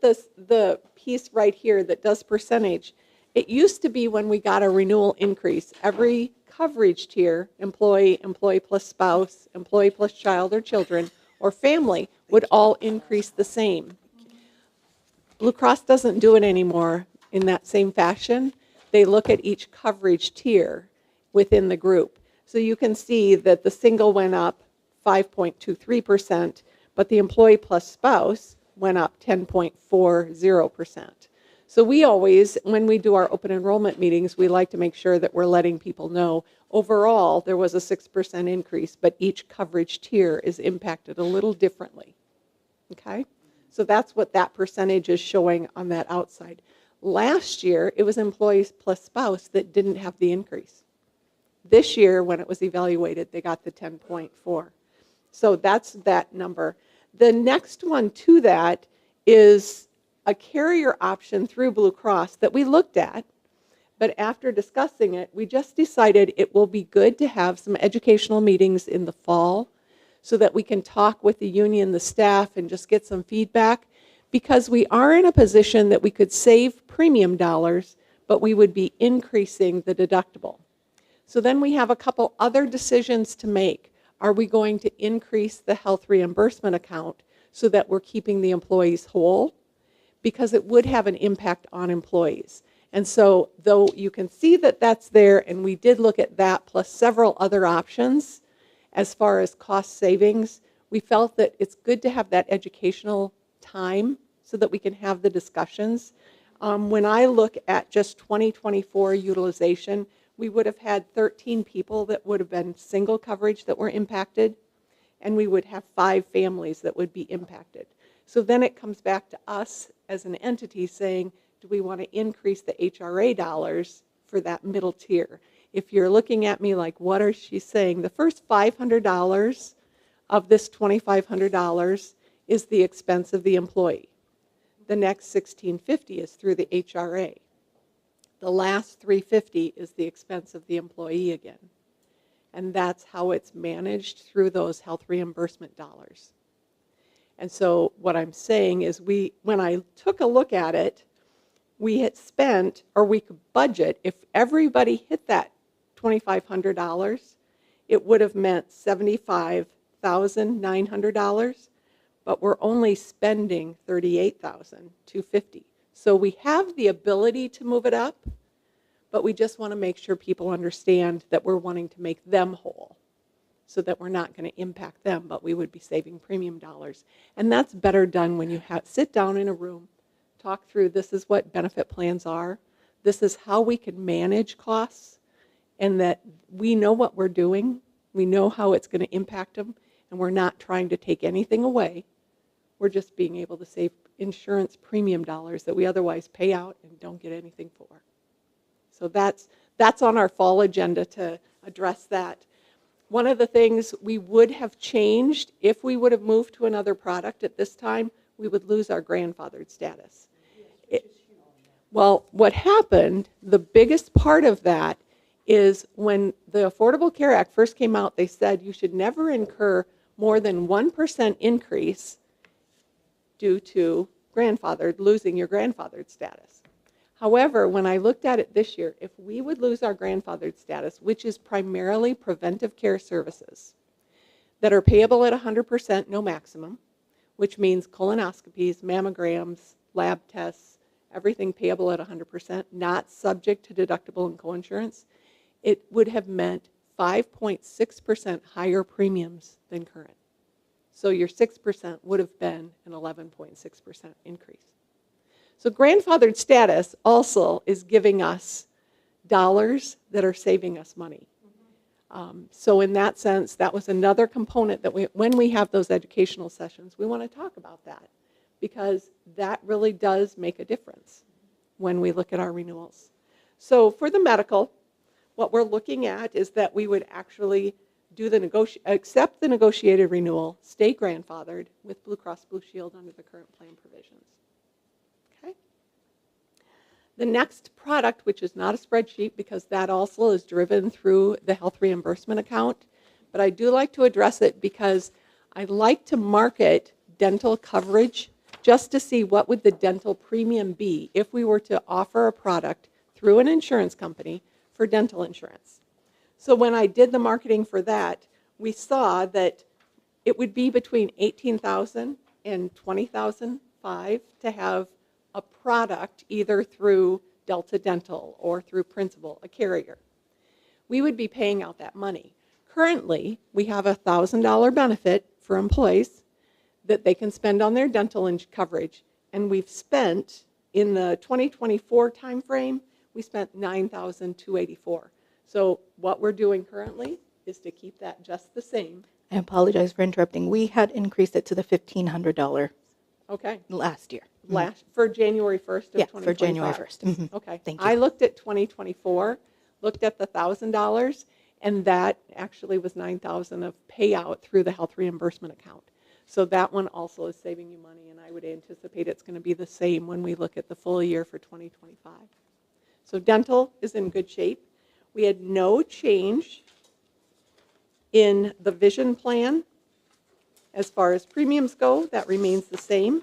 this, the piece right here that does percentage, it used to be when we got a renewal increase, every coverage tier, employee, employee plus spouse, employee plus child or children, or family, would all increase the same. Blue Cross doesn't do it anymore in that same fashion. They look at each coverage tier within the group. So you can see that the single went up 5.23%, but the employee plus spouse went up 10.40%. So we always, when we do our open enrollment meetings, we like to make sure that we're letting people know overall there was a 6% increase, but each coverage tier is impacted a little differently. Okay? So that's what that percentage is showing on that outside. Last year, it was employees plus spouse that didn't have the increase. This year, when it was evaluated, they got the 10.4. So that's that number. The next one to that is a carrier option through Blue Cross that we looked at, but after discussing it, we just decided it will be good to have some educational meetings in the fall so that we can talk with the union, the staff, and just get some feedback, because we are in a position that we could save premium dollars, but we would be increasing the deductible. So then we have a couple other decisions to make. Are we going to increase the health reimbursement account so that we're keeping the employees whole? Because it would have an impact on employees. And so though you can see that that's there, and we did look at that plus several other options as far as cost savings, we felt that it's good to have that educational time so that we can have the discussions. When I look at just 2024 utilization, we would have had 13 people that would have been single coverage that were impacted, and we would have 5 families that would be impacted. So then it comes back to us as an entity saying, do we want to increase the HRA dollars for that middle tier? If you're looking at me like, what is she saying? The first $500 of this $2,500 is the expense of the employee. The next $1,650 is through the HRA. The last $350 is the expense of the employee again. And that's how it's managed through those health reimbursement dollars. And so what I'm saying is when I took a look at it, we had spent, or we could budget, if everybody hit that $2,500, it would have meant $75,900, but we're only spending $38,250. So we have the ability to move it up, but we just want to make sure people understand that we're wanting to make them whole so that we're not going to impact them, but we would be saving premium dollars. And that's better done when you sit down in a room, talk through this is what benefit plans are, this is how we can manage costs, and that we know what we're doing, we know how it's going to impact them, and we're not trying to take anything away. We're just being able to save insurance premium dollars that we otherwise pay out and don't get anything for. So that's on our fall agenda to address that. One of the things we would have changed if we would have moved to another product at this time, we would lose our grandfathered status. Well, what happened, the biggest part of that is when the Affordable Care Act first came out, they said you should never incur more than 1% increase due to losing your grandfathered status. However, when I looked at it this year, if we would lose our grandfathered status, which is primarily preventive care services that are payable at 100%, no maximum, which means colonoscopies, mammograms, lab tests, everything payable at 100%, not subject to deductible and coinsurance, it would have meant 5.6% higher premiums than current. So your 6% would have been an 11.6% increase. So grandfathered status also is giving us dollars that are saving us money. So in that sense, that was another component that when we have those educational sessions, we want to talk about that because that really does make a difference when we look at our renewals. So for the medical, what we're looking at is that we would actually accept the negotiated renewal, stay grandfathered with Blue Cross Blue Shield under the current plan provisions. Okay. The next product, which is not a spreadsheet because that also is driven through the health reimbursement account, but I do like to address it because I like to market dental coverage just to see what would the dental premium be if we were to offer a product through an insurance company for dental insurance. So when I did the marketing for that, we saw that it would be between $18,000 and $20,005 to have a product either through Delta Dental or through Principal, a carrier. We would be paying out that money. Currently, we have a $1,000 benefit for employees that they can spend on their dental coverage, and we've spent, in the 2024 timeframe, we spent $9,284. So what we're doing currently is to keep that just the same. I apologize for interrupting. We had increased it to the $1,500 Okay. last year. For January 1st of 2025. For January 1st. Okay. Thank you. I looked at 2024, looked at the $1,000, and that actually was $9,000 of payout through the health reimbursement account. So that one also is saving you money, and I would anticipate it's going to be the same when we look at the full year for 2025. So dental is in good shape. We had no change in the vision plan. As far as premiums go, that remains the same.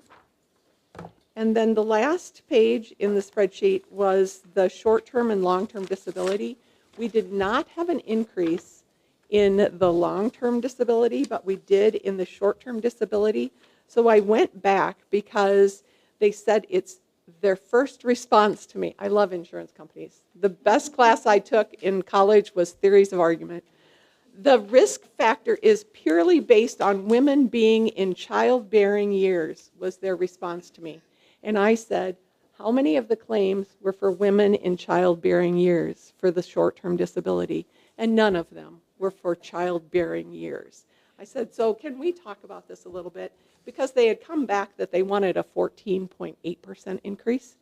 And then the last page in the spreadsheet was the short-term and long-term disability. We did not have an increase in the long-term disability, but we did in the short-term disability. So I went back because they said it's their first response to me. I love insurance companies. The best class I took in college was theories of argument. The risk factor is purely based on women being in childbearing years, was their response to me. And I said, how many of the claims were for women in childbearing years for the short-term disability? And none of them were for childbearing years. I said, so can we talk about this a little bit? Because they had come back that they wanted a 14.8% increase.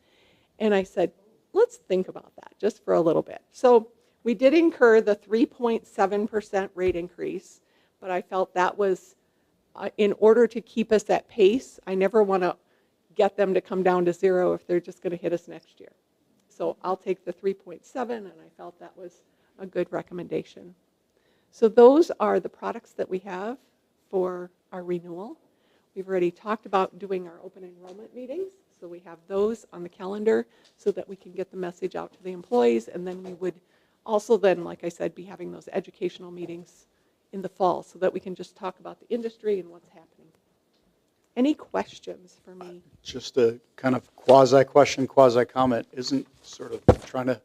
And I said, let's think about that just for a little bit. So we did incur the 3.7% rate increase, but I felt that was in order to keep us at pace. I never want to get them to come down to zero if they're just going to hit us next year. So I'll take the 3.7, and I felt that was a good recommendation. So those are the products that we have for our renewal. We've already talked about doing our open enrollment meetings, so we have those on the calendar so that we can get the message out to the employees, and then we would also then, like I said, be having those educational meetings in the fall so that we can just talk about the industry and what's happening. Any questions for me? Just a kind of quasi-question, quasi-comment. Isn't sort of trying to,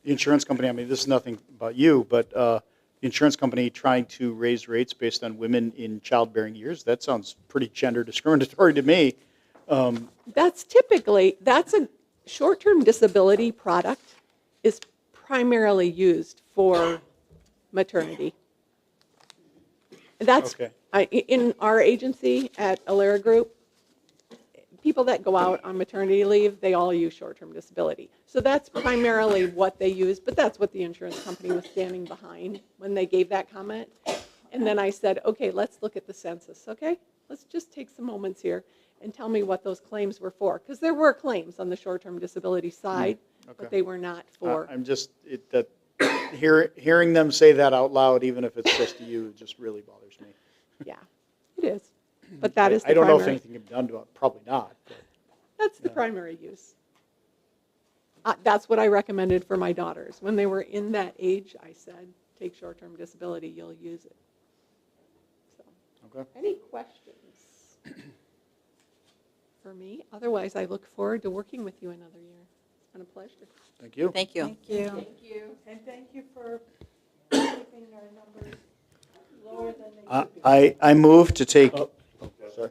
the insurance company, I mean, this is nothing about you, but the insurance company trying to raise rates based on women in childbearing years, that sounds pretty gender discriminatory to me. That's a short-term disability product is primarily used for maternity. That's Okay. In our agency at Alera Group, people that go out on maternity leave, they all use short-term disability. So that's primarily what they use, but that's what the insurance company was standing behind when they gave that comment. And then I said, okay, let's look at the census, okay? Let's just take some moments here and tell me what those claims were for. Because there were claims on the short-term disability side, but they were not for. I'm just, hearing them say that out loud, even if it's just you, just really bothers me. Yeah, it is. But that is the I don't know if primary. anything can be done to it, probably not. But. That's the primary use. That's what I recommended for my daughters. When they were in that age, I said, take short-term disability, you'll use it. So, Okay. any questions for me? Otherwise, I look forward to working with you another year. It's been a pleasure. Thank you. Thank you. Thank you. And thank you for keeping our numbers lower than they should be. I move to take, sorry.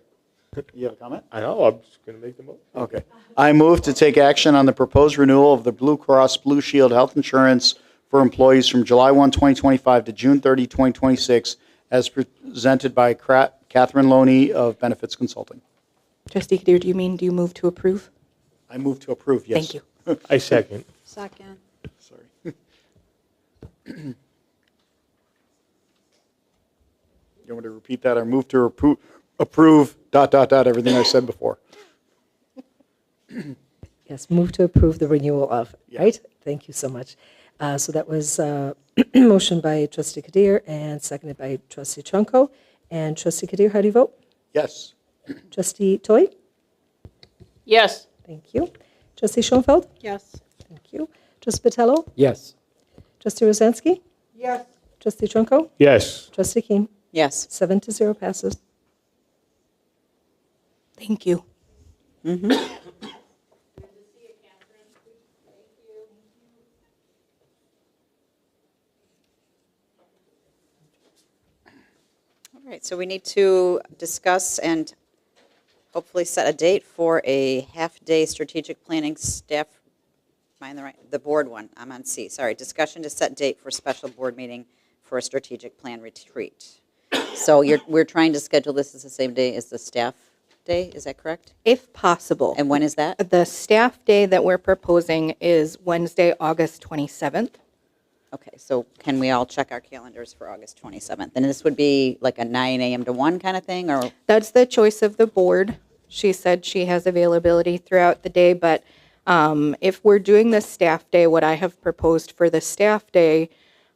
You have a comment? I know, I'm just going to make the motion. Okay. I move to take action on the proposed renewal of the Blue Cross Blue Shield health insurance for employees from July 1, 2025 to June 30, 2026, as presented by Catherine Loney of Benefits Consulting. Trustee Kadir, do you move to approve? I move to approve, yes. Thank you. I second. Second. Sorry. You want me to repeat that? I move to approve, everything I said before. Yes, move to approve the renewal of, Yeah. right? Thank you so much. So that was motion by Trustee Kadir and seconded by Trustee Trunco. And Trustee Kadir, how do you vote? Yes. Trustee Toy? Yes. Thank you. Trustee Schoenfeld? Yes. Thank you. Trustee Patello? Yes. Trustee Rozansky? Yes. Trustee Trunco? Yes. Trustee Keane? Yes. 7-0 passes. Thank you. All right, so we need to discuss and hopefully set a date for a half-day strategic planning staff, the board one, I'm on C, sorry. Discussion to set date for special board meeting for a strategic plan retreat. So we're trying to schedule this as the same day as the staff day, is that correct? If possible. And when is that? The staff day that we're proposing is Wednesday, August 27th. Okay, so can we all check our calendars for August 27th? And this would be like a 9 a.m. to 1 kind of thing, or? That's the choice of the board. She said she has availability throughout the day, but if we're doing the staff day, what I have proposed for the staff day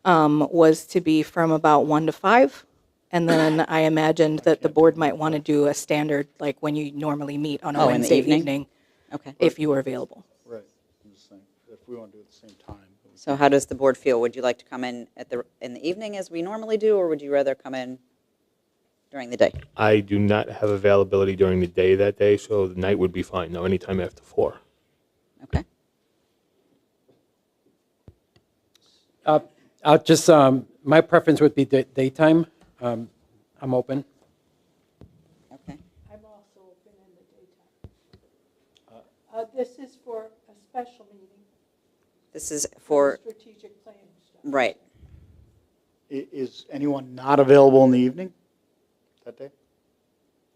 was to be from about 1 to 5. And then I imagined that the board might want to do a standard, like when you normally meet on a Oh, in the Wednesday evening? evening, Okay. if you were available. Right. I'm just saying, if we want to do it at the same time. So how does the board feel? Would you like to come in in the evening as we normally do, or would you rather come in during the day? I do not have availability during the day that day, so the night would be fine. No, anytime after 4. Okay. I'll just, my preference would be daytime. I'm open. Okay. I'm also open in the daytime. This is for a special meeting. This is For for, the strategic planning stuff. right. Is anyone not available in the evening that day?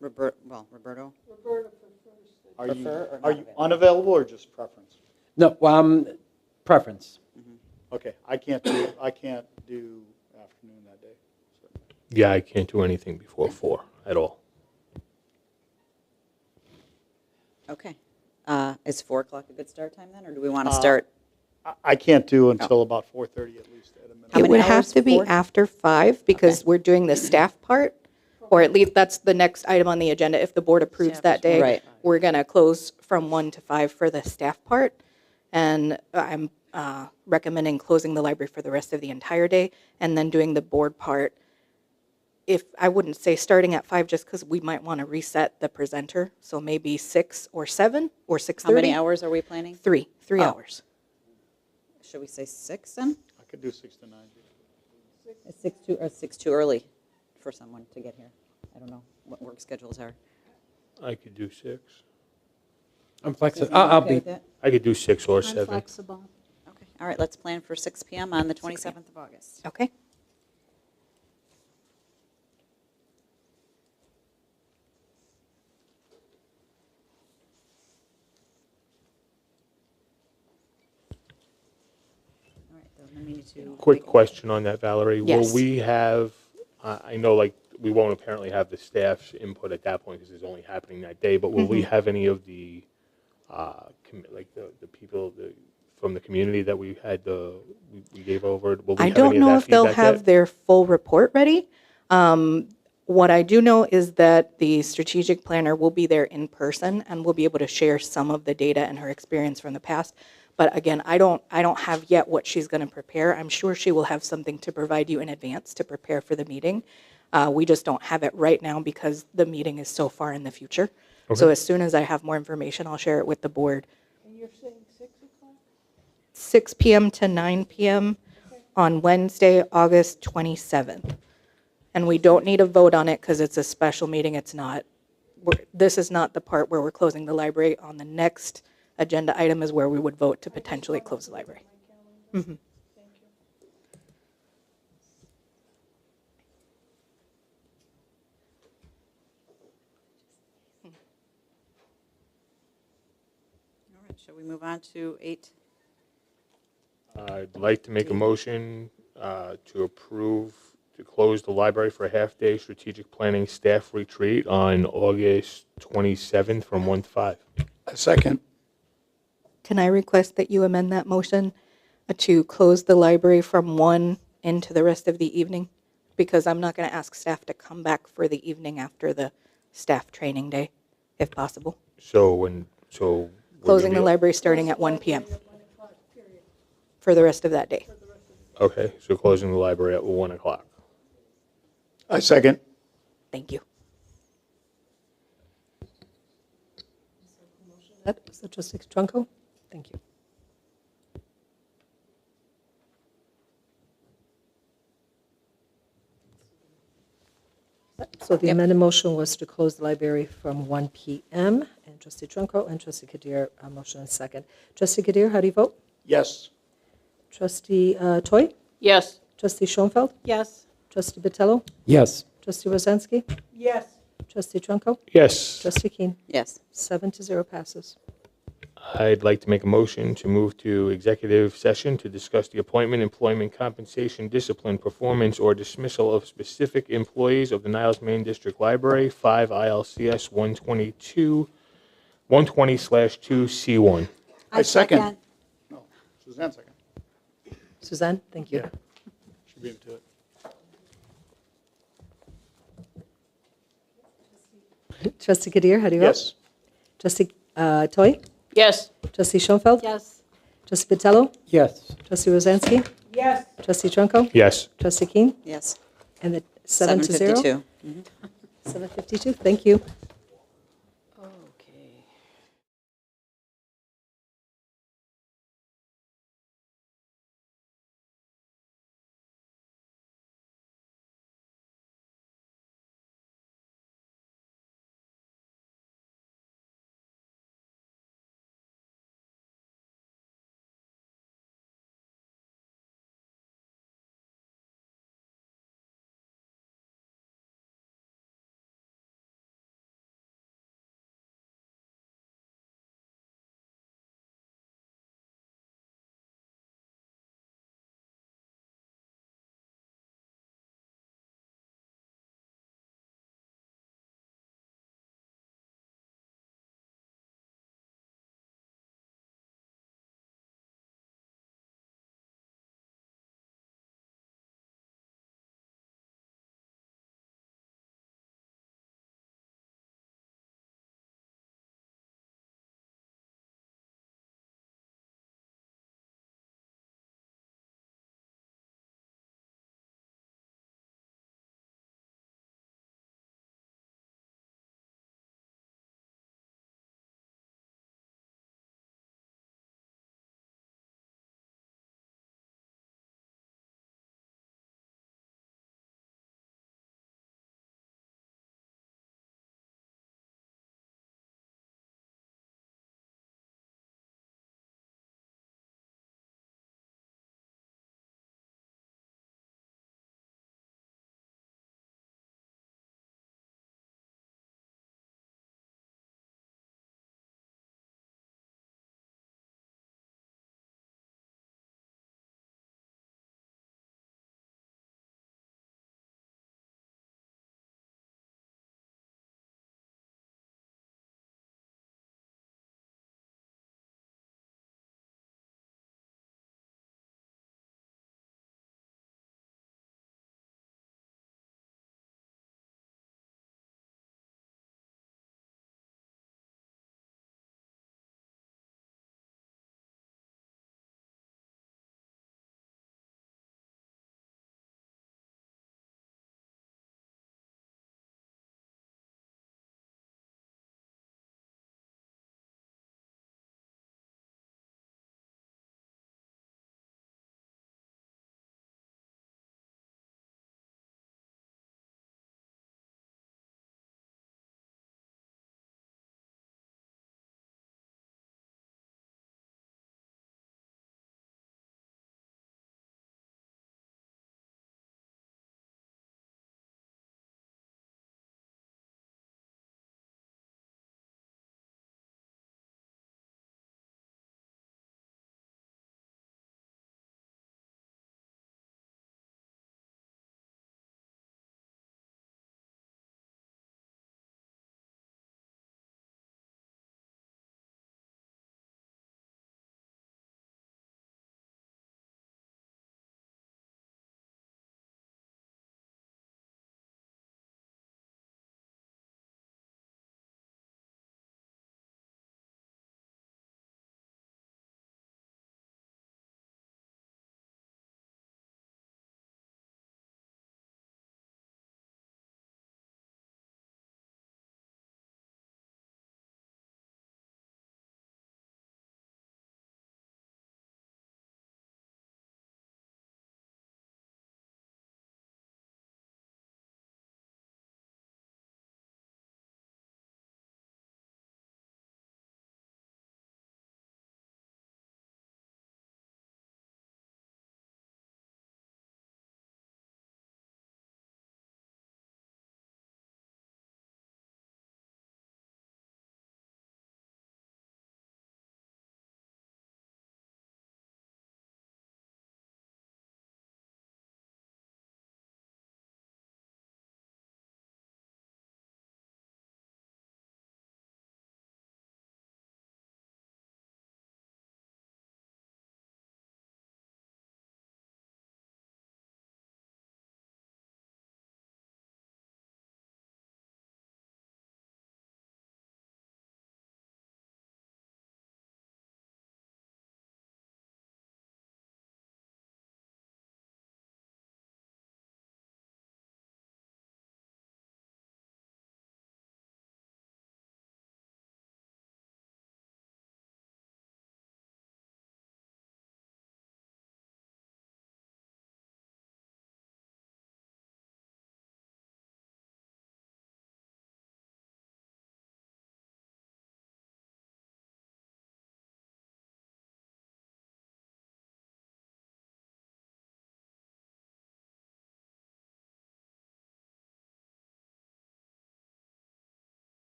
Roberto? Roberta prefers the Are Prefer or you, not are you available? unavailable or just preference? No, preference. Okay, I can't do afternoon that day. So. Yeah, I can't do anything before 4 at all. Okay. Is 4 o'clock a good start time then, or do we want to start? I can't do until about 4:30 at least at a minimum. How It many would have hours? to be 4? after 5 because we're doing the staff part, or at least that's the next item on the agenda. If the board approves that day, Right. we're going to close from 1 to 5 for the staff part. And I'm recommending closing the library for the rest of the entire day and then doing the board part. If I wouldn't say starting at 5 just because we might want to reset the presenter. So maybe 6 or 7 or 6:30. How many hours are we planning? 3 Oh. hours. Should we say 6 then? I could do 6 to 9. Is 6 too early for someone to get here? I don't know what work schedules are. I could do 6. I'm flexible. Is everyone I'll okay be, with that? I could do 6 or I'm 7. flexible. Okay, all right, let's plan for 6 PM on the 27th of August. Okay. All right, then we need to. Quick question on that, Valerie. Yes. Will we have, I know like we won't apparently have the staff's input at that point because it's only happening that day, but will we have any of the, like the people from the community that we had, we gave over? Will we I have don't any of know that if they'll feedback have yet? their full report ready. What I do know is that the strategic planner will be there in person and will be able to share some of the data and her experience from the past. But again, I don't have yet what she's going to prepare. I'm sure she will have something to provide you in advance to prepare for the meeting. We just don't have it right now because the meeting is so far in the future. So as soon as I have more information, I'll share it with the board. And you're saying 6 o'clock? 6 p.m. to 9 p.m. on Wednesday, August 27th. And we don't need a vote on it because it's a special meeting. It's not, this is not the part where we're closing the library. On the next agenda item is where we would vote to potentially close the library. Mhm. All right, shall we move on to 8? I'd like to make a motion to approve to close the library for a half-day strategic planning staff retreat on August 27th from 1 to 5. A second. Can I request that you amend that motion to close the library from 1 into the rest of the evening? Because I'm not going to ask staff to come back for the evening after the staff training day, if possible. So we're Closing gonna the be- library starting at 1 p.m. for the rest of that day. Okay, so closing the library at 1 o'clock. A second. Thank you. Was that Trustee Trunco? Thank you. So the amended motion was to close the library from 1 p.m. And Trustee Trunco and Trustee Kadir, motion and second. Trustee Kadir, how do you vote? Yes. Trustee Toy? Yes. Trustee Schoenfeld? Yes. Trustee Botello? yes. Trustee Rozansky? Yes. Trustee Trunco? Yes. Trustee Keene? Yes. 7-0 passes. I'd like to make a motion to move to executive session to discuss the appointment, employment, compensation, discipline, performance, or dismissal of specific employees of the Niles Main District Library, 5 ILCS 120/2C1. I second. No, Suzanne second. Suzanne, thank you. Yeah. Should be able to do it. Trustee Kadir, how do you vote? Yes. Trustee Toy? Yes. Trustee Schoenfeld? Yes. Trustee Botello? Yes. Trustee Rozansky? Yes. Trustee Trunco? Yes. Trustee Keene? Yes. And the 7-0? 7:52. 7:52, thank you.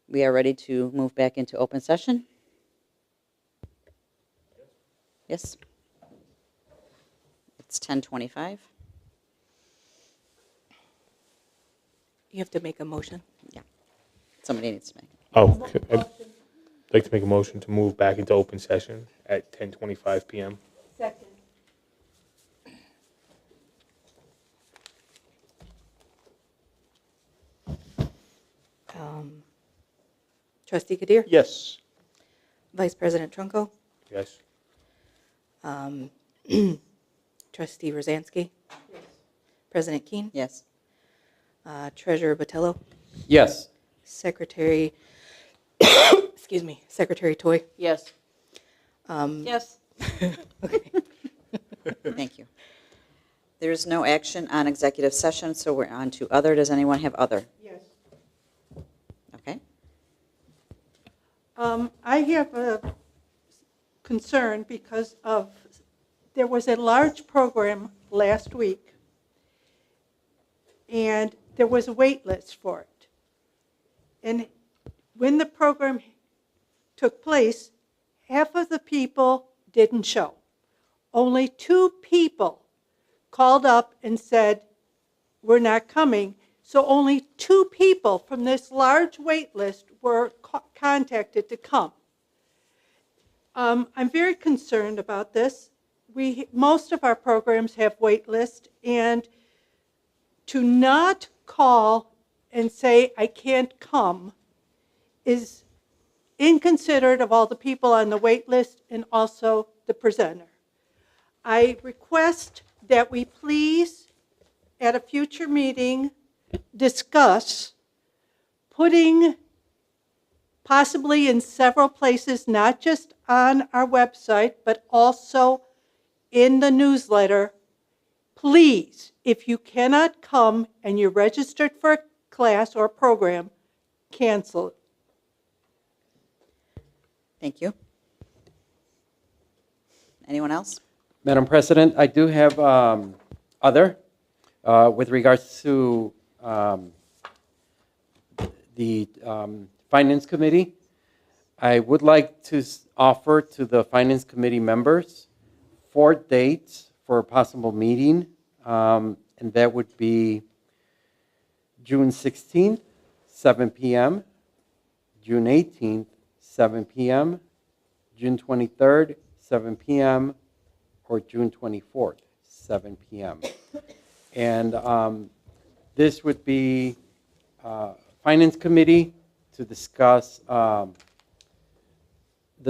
We are ready to move back into open session. Yes. It's 10:25. You have to make a motion. Yeah. Somebody needs to make. Oh, I'd like to make a motion to move back into open session at 10:25 PM. Second. Trustee Kadir? Yes. Vice President Trunko? Yes. Trustee Rozansky? President Keene? Yes. Treasurer Botello? Yes. Secretary, excuse me, Secretary Toy? Yes. Yes. Thank you. There's no action on executive session, so we're on to other. Does anyone have other? Yes. Okay. I have a concern because there was a large program last week, and there was a wait list for it. And when the program took place, half of the people didn't show. Only 2 people called up and said, we're not coming. So only 2 people from this large wait list were contacted to come. I'm very concerned about this. Most of our programs have wait lists, and to not call and say, I can't come, is inconsiderate of all the people on the wait list and also the presenter. I request that we please, at a future meeting, discuss putting possibly in several places, not just on our website, but also in the newsletter. Please, if you cannot come and you're registered for a class or program, cancel it. Thank you. Anyone else? Madam President, I do have other with regards to the Finance Committee. I would like to offer to the Finance Committee members 4 dates for a possible meeting, and that would be June 16th, 7 p.m., June 18th, 7 p.m., June 23rd, 7 p.m., or June 24th, 7 p.m. And this would be Finance Committee to discuss the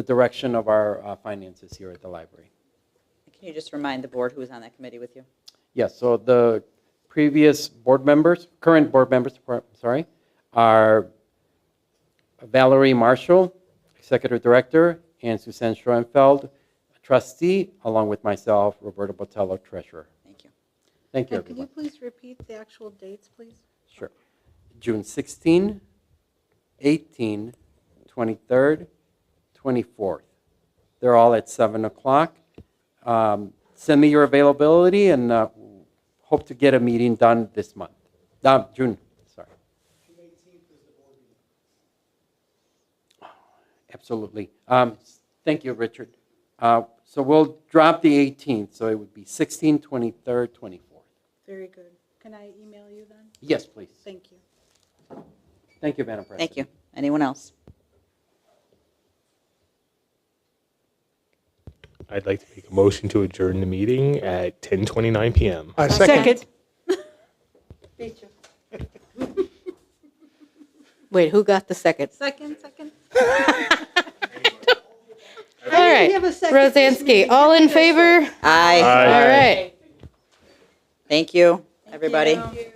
direction of our finances here at the library. Can you just remind the board who is on that committee with you? Yes, so the previous board members, current board members, sorry, are Valerie Marshall, Executive Director, and Suzanne Schoenfeld, Trustee, along with myself, Roberto Botello, Treasurer. Thank you. Thank you, And could you everyone. please repeat the actual dates, please? Sure. June 16, 18, 23rd, 24th. They're all at 7 o'clock. Send me your availability and hope to get a meeting done this month. June, sorry. June 18th is the board meeting. Absolutely. Thank you, Richard. So we'll drop the 18th, so it would be 16th, 23rd, 24th. Very good. Can I email you then? Yes, please. Thank you. Thank you, Madam President. Thank you. Anyone else? I'd like to make a motion to adjourn the meeting at 10:29 PM. Second. Wait, who got the second? Second. All right, have a second. Rozansky, all in favor? Aye. Aye. All right. Thank you, everybody. Thank you.